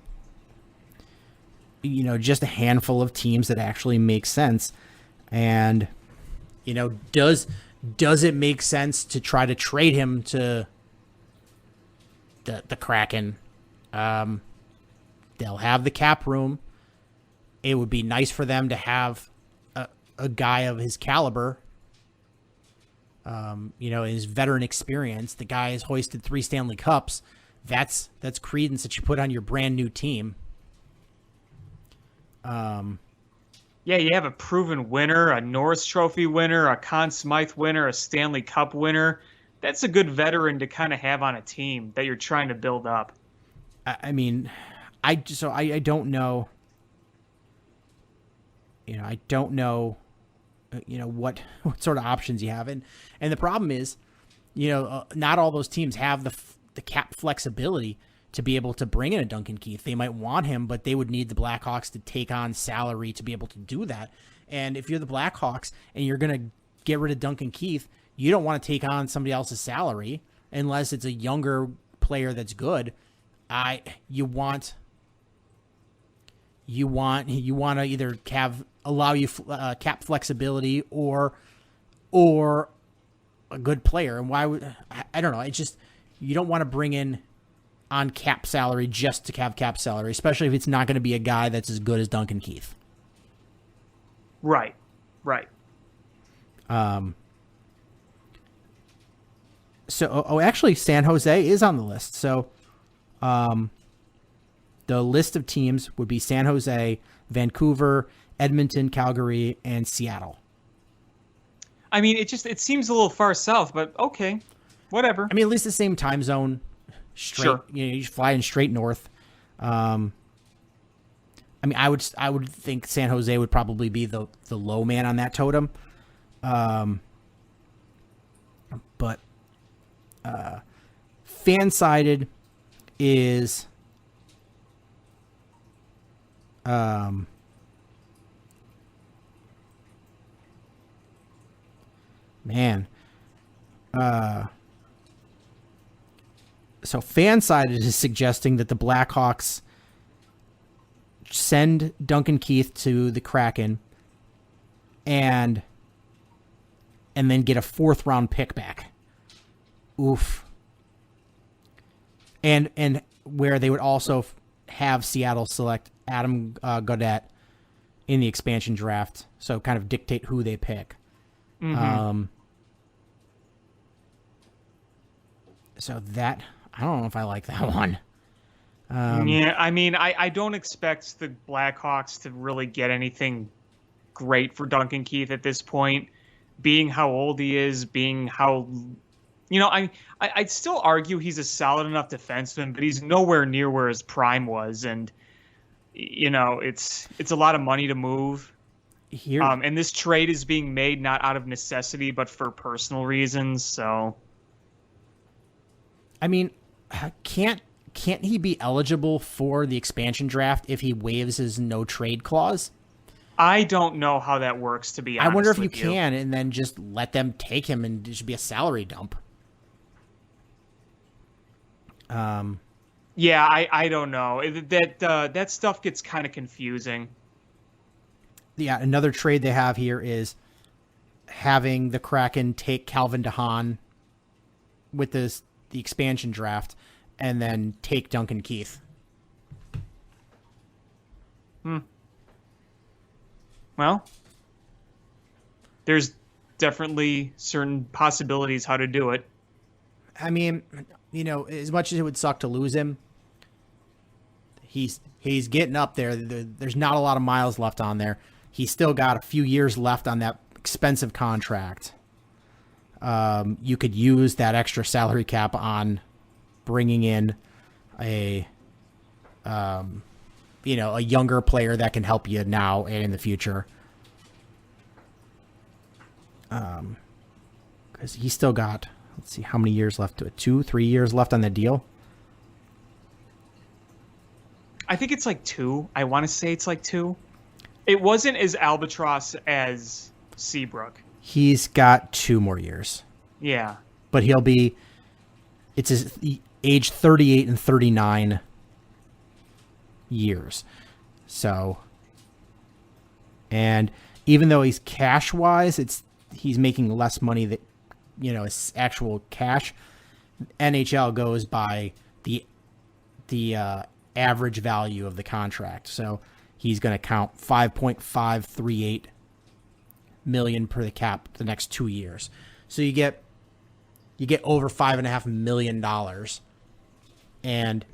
just a handful of teams that actually make sense. And, does it make sense to try to trade him to the Kraken? They'll have the cap room. it would be nice for them to have a guy of his caliber, his veteran experience. The guy has hoisted 3 Stanley Cups. That's credence that you put on your brand new team. Yeah, you have a proven winner, a Norris Trophy winner, a Conn Smythe winner, a Stanley Cup winner. That's a good veteran to kind of have on a team that you're trying to build up. I mean, I don't know. I don't know, what sort of options you have. And the problem is, not all those teams have the cap flexibility to be able to bring in a Duncan Keith. They might want him, but they would need the Blackhawks to take on salary to be able to do that. And if you're the Blackhawks and you're going to get rid of Duncan Keith, you don't want to take on somebody else's salary unless it's a younger player that's good. You want to either allow you cap flexibility or a good player. And why would I don't know? It's just you don't want to bring in on cap salary just to have cap salary, especially if it's not going to be a guy that's as good as Duncan Keith. Right. So actually San Jose is on the list. So the list of teams would be San Jose, Vancouver, Edmonton, Calgary, and Seattle. I mean, it seems a little far south, but okay, whatever. I mean, at least the same time zone. Straight, sure. You fly in straight north. I mean, I would think San Jose would probably be the low man on that totem. But fan-sided is so fan-sided is suggesting that the Blackhawks send Duncan Keith to the Kraken and then get a 4th-round pick back. Oof. And where they would also have Seattle select Adam Gaudette in the expansion draft, so kind of dictate who they pick. Mm-hmm. So that, I don't know if I like that one. Yeah, I mean, I don't expect the Blackhawks to really get anything great for Duncan Keith at this point, being how old he is, being how, I'd still argue he's a solid enough defenseman, but he's nowhere near where his prime was, and it's a lot of money to move. Here, and this trade is being made not out of necessity, but for personal reasons. So, I mean, can't he be eligible for the expansion draft if he waives his no trade clause? I don't know how that works, to be honest. I wonder if you with can, and then just let them take him, and it should be a salary dump. Yeah, I don't know. That stuff gets kind of confusing. Yeah, another trade they have here is having the Kraken take Calvin DeHaan with the expansion draft and then take Duncan Keith. Well, there's definitely certain possibilities how to do it. I mean, as much as it would suck to lose him, he's getting up there. There's not a lot of miles left on there. He's still got a few years left on that expensive contract. You could use that extra salary cap on bringing in a younger player that can help you now and in the future. Because he's still got, let's see, how many years left to it? 2-3 years left on the deal. I think it's like 2. I want to say it's like 2. It wasn't as albatross as Seabrook. He's got 2 more years. Yeah. But it's his age 38 and 39 years. So, and even though he's cash wise, he's making less money that, his actual cash. NHL goes by the average value of the contract. So he's going to count $5.538 million per the cap the next 2 years. So you get over $5.5 million, and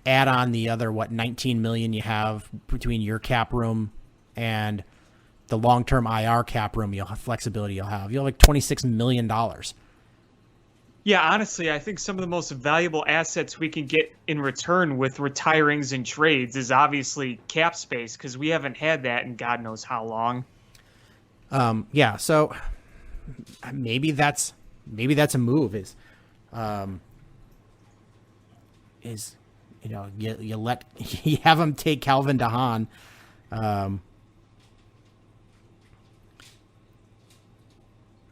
add on the other $19 million you have between your cap room and the long-term IR cap room. You'll have flexibility. You'll have like $26 million. Yeah, honestly, I think some of the most valuable assets we can get in return with retirings and trades is obviously cap space, because we haven't had that in God knows how long. Yeah, so maybe that's a move. You have him take Calvin DeHaan,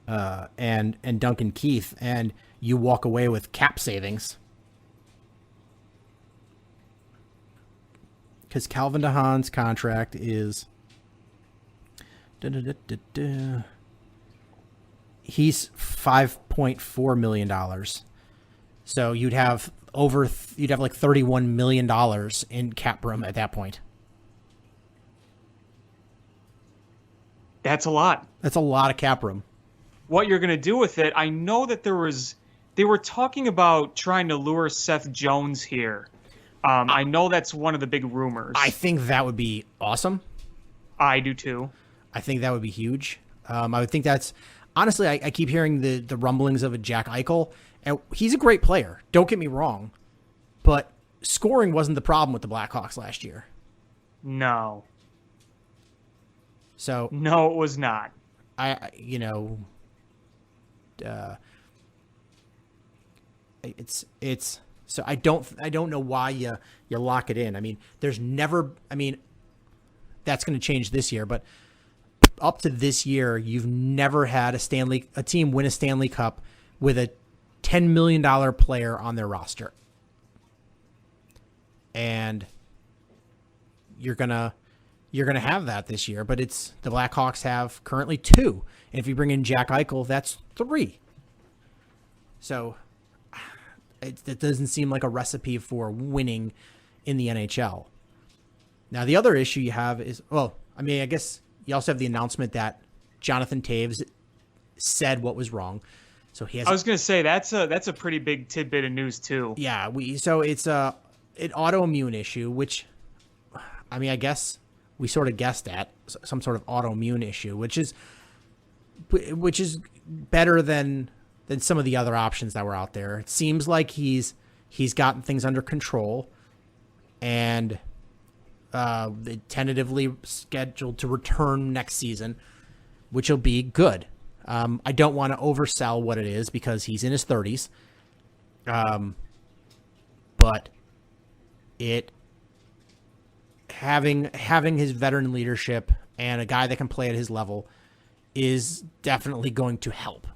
and Duncan Keith, and you walk away with cap savings, because Calvin DeHaan's contract is he's $5.4 million. So you'd have like $31 million in cap room at that point. That's a lot. That's a lot of cap room. What you're going to do with it, I know that they were talking about trying to lure Seth Jones here. I know that's one of the big rumors. I think that would be awesome. I do too. I think that would be huge. I would think that's, honestly, I keep hearing the rumblings of a Jack Eichel, and he's a great player. Don't get me wrong, but scoring wasn't the problem with the Blackhawks last year. No. So no, it was not. It's so I don't know why you lock it in. I mean, that's going to change this year, but up to this year, you've never had a team win a Stanley Cup with a $10 million player on their roster. And you're gonna have that this year, but the Blackhawks have currently 2. And if you bring in Jack Eichel, that's 3. So it doesn't seem like a recipe for winning in the NHL. Now, the other issue you have is, I guess you also have the announcement that Jonathan Toews said what was wrong. So he has. I was going to say that's a pretty big tidbit of news too. Yeah, so it's an autoimmune issue, which, I guess we sort of guessed at, some sort of autoimmune issue, which is better than some of the other options that were out there. It seems like he's gotten things under control, and tentatively scheduled to return next season, which will be good. I don't want to oversell what it is because he's in his 30s. But having his veteran leadership and a guy that can play at his level is definitely going to help.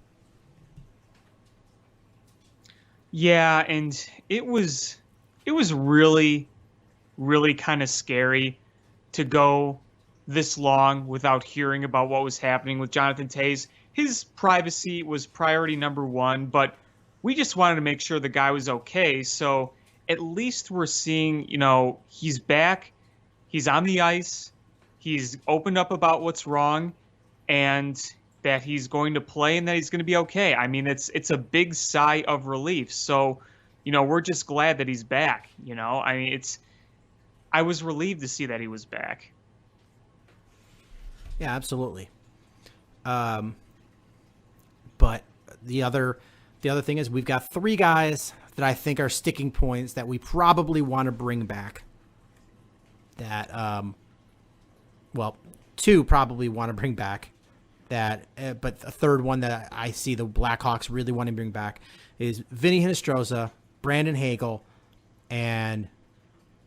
Yeah, and it was really, really kind of scary to go this long without hearing about what was happening with Jonathan Toews. His privacy was priority number 1, but we just wanted to make sure the guy was okay. So at least we're seeing, he's back, he's on the ice, he's opened up about what's wrong, and that he's going to play and that he's going to be okay. I mean, it's a big sigh of relief. So, we're just glad that he's back. I was relieved to see that he was back. Yeah, absolutely. But the other thing is we've got 3 guys that I think are sticking points that we probably want to bring back. That, 2 probably want to bring back. But a third one that I see the Blackhawks really want to bring back is Vinny Hinostroza, Brandon Hagel, and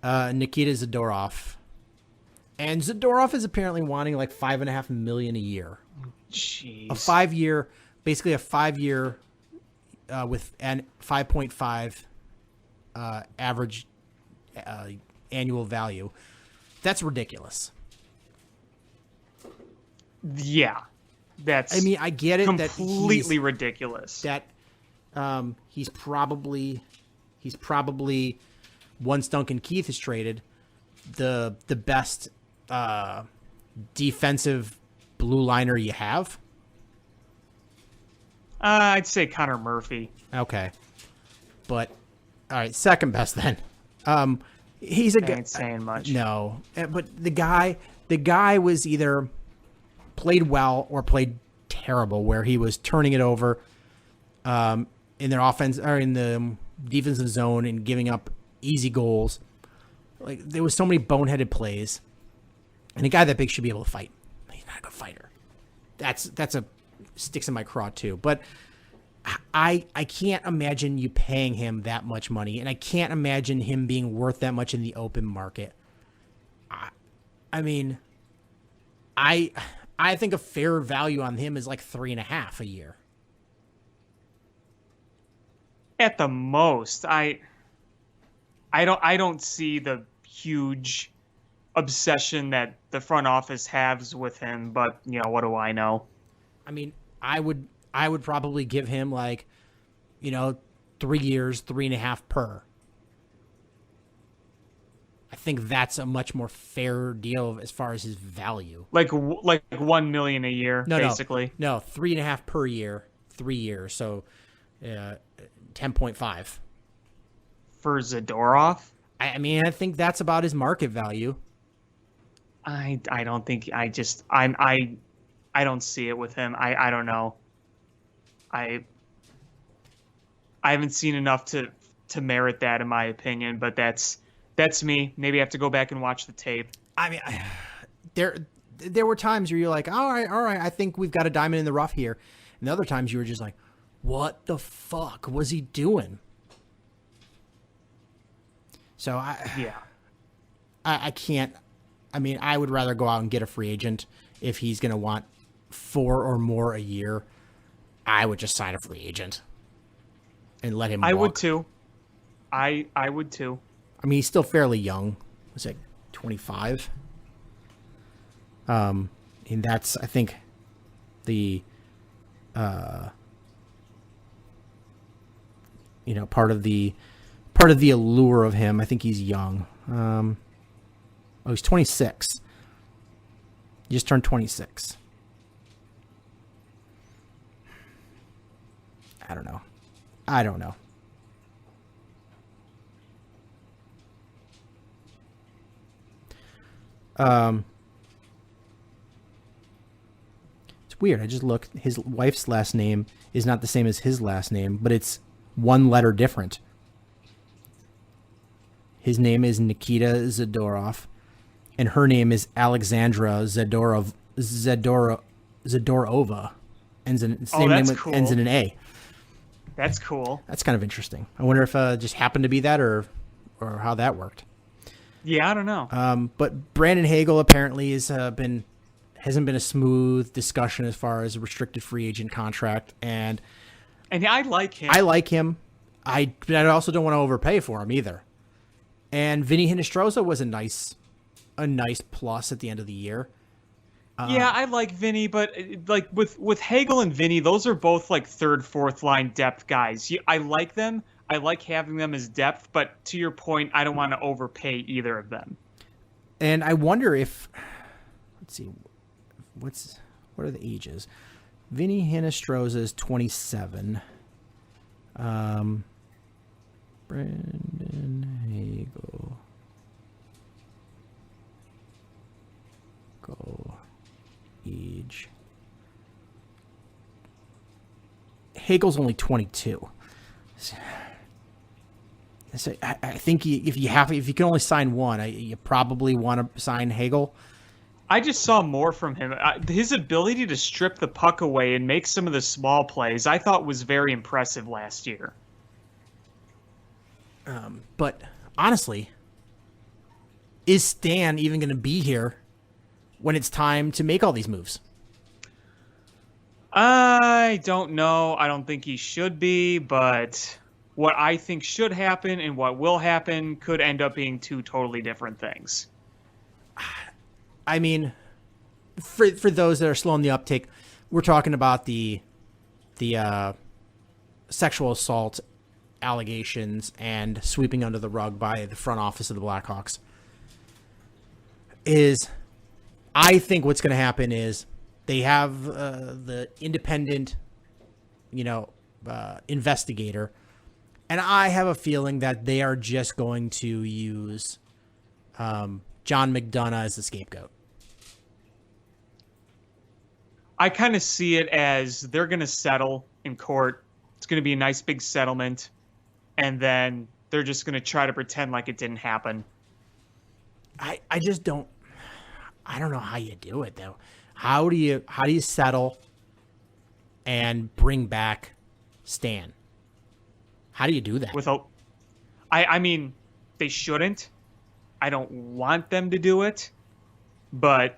Nikita Zadorov. And Zadorov is apparently wanting like $5.5 million a year. Jeez. A 5-year, basically a 5-year with an 5.5 average annual value. That's ridiculous. Yeah. I get it. Completely ridiculous. That he's probably once Duncan Keith is traded, the best defensive blue liner you have? I'd say Connor Murphy. Okay. But, all right, second best then. He's a guy. Ain't saying much. No. But the guy was either played well or played terrible, where he was turning it over in their offense or in the defensive zone and giving up easy goals. Like, there was so many boneheaded plays. And a guy that big should be able to fight. He's not a good fighter. That's a sticks in my craw too. But I can't imagine you paying him that much money, and I can't imagine him being worth that much in the open market. I mean, I think a fair value on him is like 3.5 a year. At the most, I don't see the huge obsession that the front office has with him, but what do I know? I mean, I would probably give him 3 years, 3.5 per. I think that's a much more fair deal as far as his value. Like $1 million a year, basically. No, 3.5 per year, 3 years, so 10.5 for Zadorov. I mean, I think that's about his market value. I don't think I don't see it with him. I don't know. I haven't seen enough to merit that, in my opinion, but that's me. Maybe I have to go back and watch the tape. I mean, there were times where you're like, all right, I think we've got a diamond in the rough here. And the other times you were just like, what the fuck was he doing? So I can't. I mean, I would rather go out and get a free agent if he's going to want 4 or more a year. I would just sign a free agent and let him walk. I would too. I would too. I mean, he's still fairly young. Was it 25? And that's, I think, the part of the allure of him. I think he's young. He's 26. He just turned 26. I don't know. It's weird. I just looked. His wife's last name is not the same as his last name, but it's one letter different. His name is Nikita Zadorov, and her name is Alexandra Zadorova. Ends in an A. That's cool. That's kind of interesting. I wonder if just happened to be that or how that worked. Yeah, I don't know. But Brandon Hagel apparently hasn't been a smooth discussion as far as a restricted free agent contract, and I like him. But I also don't want to overpay for him either. And Vinny Hinostroza was a nice plus at the end of the year. Yeah, I like Vinny, but like with Hagel and Vinny, those are both like third, fourth line depth guys. I like them. I like having them as depth, but to your point, I don't want to overpay either of them. And I wonder if, let's see, what are the ages? Vinny Hinostroza is 27. Brandon Hagel. Go. Age. Hagel's only 22. So I think if you can only sign one, you probably want to sign Hagel. I just saw more from him. His ability to strip the puck away and make some of the small plays, I thought was very impressive last year. But honestly, is Stan even going to be here when it's time to make all these moves? I don't know. I don't think he should be, but what I think should happen and what will happen could end up being two totally different things. I mean, for those that are slow on the uptake, we're talking about the sexual assault allegations and sweeping under the rug by the front office of the Blackhawks. Is I think what's going to happen is they have the independent, investigator, and I have a feeling that they are just going to use John McDonough as the scapegoat. I kind of see it as they're going to settle in court. It's going to be a nice big settlement, and then they're just going to try to pretend like it didn't happen. I just don't. I don't know how you do it though. How do you settle and bring back Stan? How do you do that? I mean, they shouldn't. I don't want them to do it, but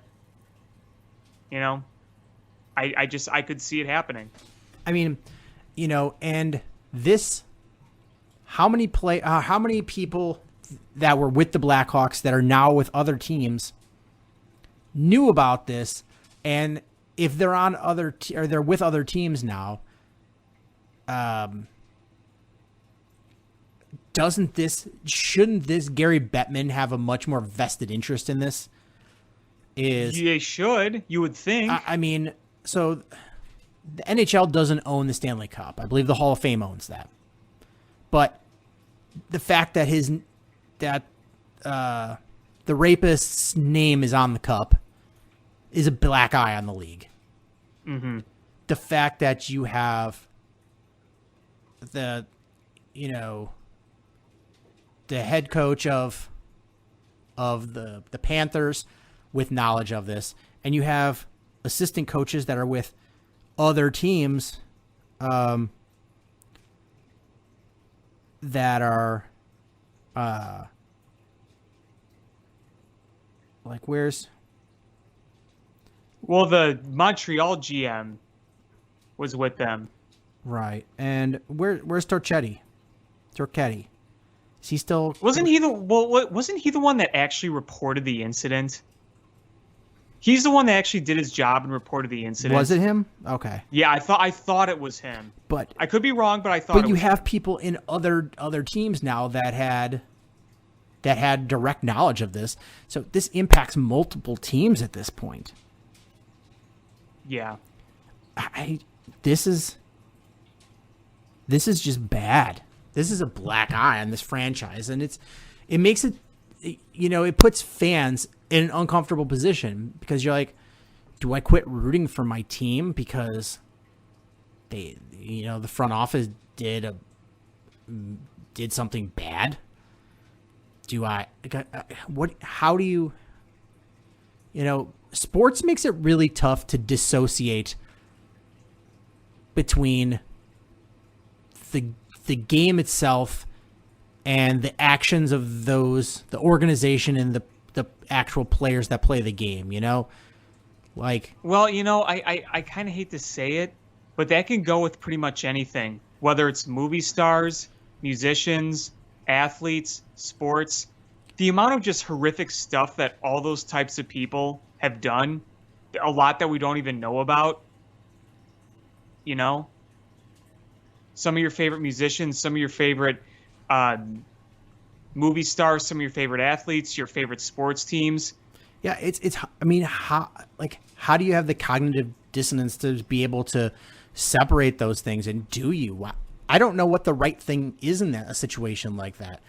I could see it happening. I mean, and this, how many people that were with the Blackhawks that are now with other teams knew about this, and if they're on or they're with other teams now, shouldn't this Gary Bettman have a much more vested interest in this? They should, you would think. I mean, so the NHL doesn't own the Stanley Cup. I believe the Hall of Fame owns that. But the fact that the rapist's name is on the cup is a black eye on the league. Mm-hmm. The fact that you have the head coach of the Panthers with knowledge of this, and you have assistant coaches that are with other teams that are where's... Well, the Montreal GM was with them. Right. And where's Torchetti? Is he still... Wasn't he the one that actually reported the incident? He's the one that actually did his job and reported the incident. Was it him? Okay. Yeah, I thought it was him. But I could be wrong, but I thought But you have people in other teams now that had direct knowledge of this. So this impacts multiple teams at this point. Yeah. This is just bad. This is a black eye on this franchise, and it makes it, it puts fans in an uncomfortable position because you're like, do I quit rooting for my team because they, the front office did something bad? How do you, sports makes it really tough to dissociate between the game itself and the actions of the organization and the actual players that play the game, Well, I kind of hate to say it, but that can go with pretty much anything, whether it's movie stars, musicians, athletes, sports. The amount of just horrific stuff that all those types of people have done, a lot that we don't even know about, some of your favorite musicians, some of your favorite movie stars, some of your favorite athletes, your favorite sports teams. Yeah, how do you have the cognitive dissonance to be able to separate those things? And do you? I don't know what the right thing is in a situation like that.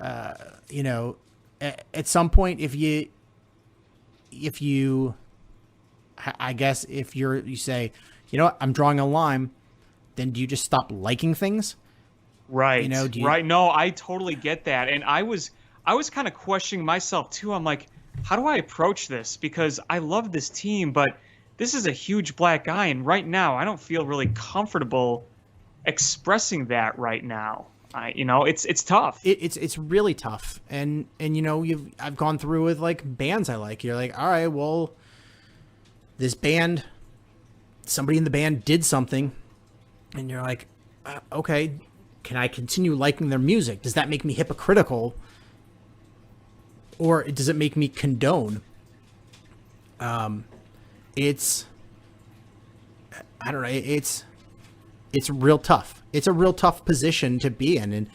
At some point, if you say, I'm drawing a line, then do you just stop liking things? Right. Right. No, I totally get that. And I was kind of questioning myself too. I'm like, how do I approach this? Because I love this team, but this is a huge black eye. And right now, I don't feel really comfortable expressing that right now. It's tough. It's really tough. And I've gone through with like bands I like. You're like, all right, well, this band, somebody in the band did something, and you're like, okay, can I continue liking their music? Does that make me hypocritical, or does it make me condone? It's I don't know. It's real tough. It's a real tough position to be in,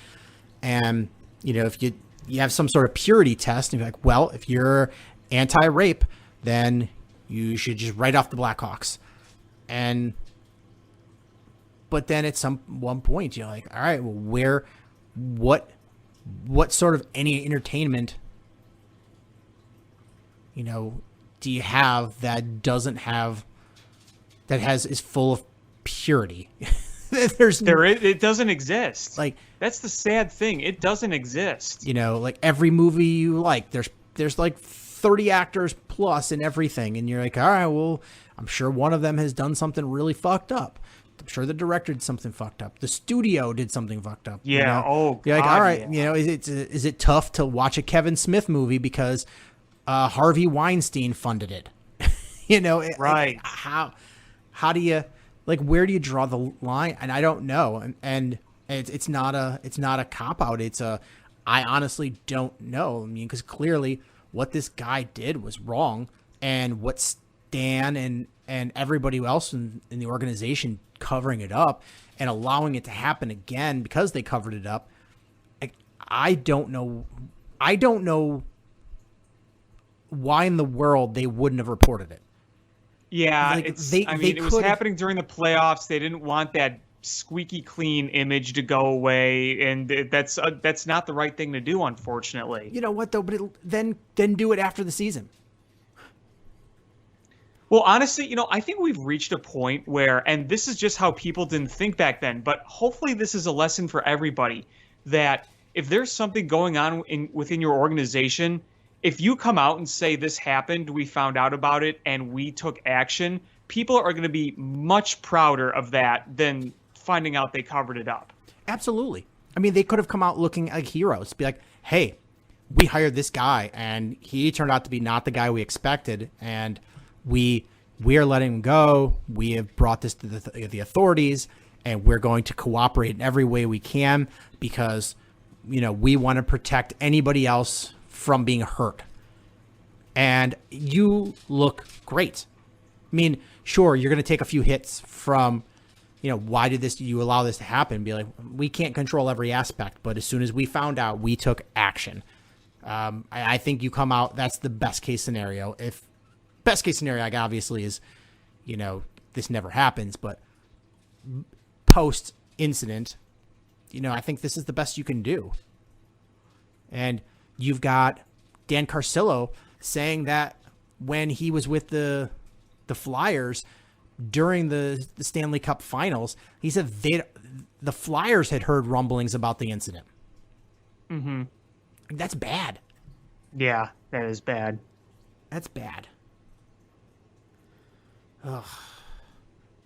and if you have some sort of purity test, and you're like, well, if you're anti-rape, then you should just write off the Blackhawks. But then at one point, you're like, all right, well, what sort of any entertainment, do you have that is full of purity? It doesn't exist. Like, that's the sad thing. It doesn't exist. Like every movie you like, there's like 30 actors plus in everything, and you're like, all right, well, I'm sure one of them has done something really fucked up. I'm sure the director did something fucked up. The studio did something fucked up. Yeah. Oh, you're like, God, all right, yeah. Is it tough to watch a Kevin Smith movie because Harvey Weinstein funded it? Right. How do you, like, where do you draw the line? And I don't know. And it's not a cop out. I honestly don't know. I mean, because clearly what this guy did was wrong, and what Stan and everybody else in the organization covering it up and allowing it to happen again because they covered it up. I don't know why in the world they wouldn't have reported it. Yeah, it was happening during the playoffs. They didn't want that squeaky clean image to go away, and that's not the right thing to do, unfortunately. You know what though? But then do it after the season. Well, honestly, I think we've reached a point where, and this is just how people didn't think back then, but hopefully this is a lesson for everybody, that if there's something going on within your organization, if you come out and say this happened, we found out about it, and we took action, people are going to be much prouder of that than finding out they covered it up. Absolutely. I mean, they could have come out looking like heroes, be like, hey, we hired this guy, and he turned out to be not the guy we expected, and we are letting him go. We have brought this to the authorities, and we're going to cooperate in every way we can because, we want to protect anybody else from being hurt. And you look great. I mean, sure, you're going to take a few hits from, why did you allow this to happen? Be like, we can't control every aspect, but as soon as we found out, we took action. I think you come out, that's the best case scenario. Best case scenario, obviously, is, this never happens, but post incident, I think this is the best you can do. And you've got Dan Carcillo saying that when he was with the Flyers during the Stanley Cup Finals, he said the Flyers had heard rumblings about the incident. Mm-hmm. That's bad. Yeah, that is bad. That's bad. Ugh.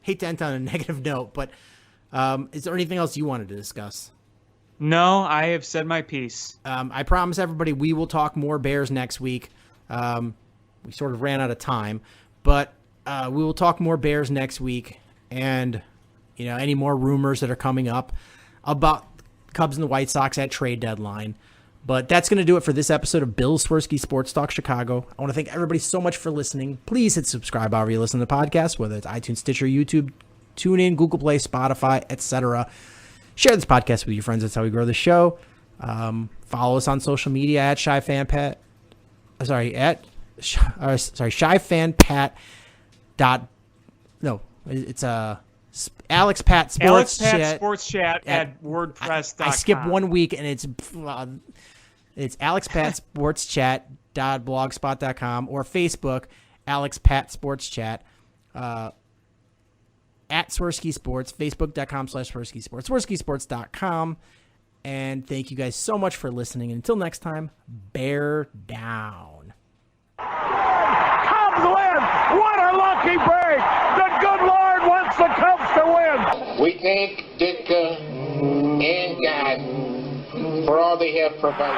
Hate to end on a negative note, but is there anything else you wanted to discuss? No, I have said my piece. I promise everybody we will talk more Bears next week. We sort of ran out of time, but we will talk more Bears next week, and any more rumors that are coming up about Cubs and the White Sox at trade deadline. But that's going to do it for this episode of Bill Swerski Sports Talk Chicago. I want to thank everybody so much for listening. Please hit subscribe however you listen to the podcast, whether it's iTunes, Stitcher, YouTube, TuneIn, Google Play, Spotify, etc. Share this podcast with your friends. That's how we grow the show. Follow us on social media at ShyFanPat. ShyFanPat. It's Alex Pat Sports Chat. Sports Chat at WordPress.com. I skipped 1 week, and it's Alex Pat Sports Chat.blogspot.com or Facebook Alex Pat Sports Chat. At Swerski Sports, Facebook.com/Swerski Sports, SwerskiSports.com. And thank you guys so much for listening. And until next time, bear down. Cubs win! What a lucky break! The good Lord wants the Cubs to win! We thank Ditka and God for all they have provided.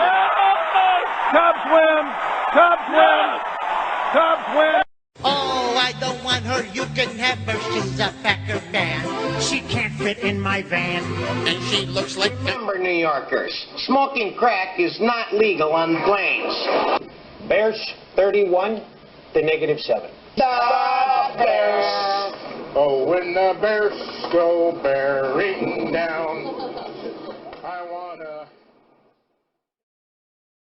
Cubs win! Cubs win! Cubs win! Oh, I don't want her. You can have her. She's a Packer fan. She can't fit in my van. And she looks like Remember, New Yorkers, smoking crack is not legal on planes. Bears 31 to -7. The Bears! Oh, when the Bears go bearing down, I wanna...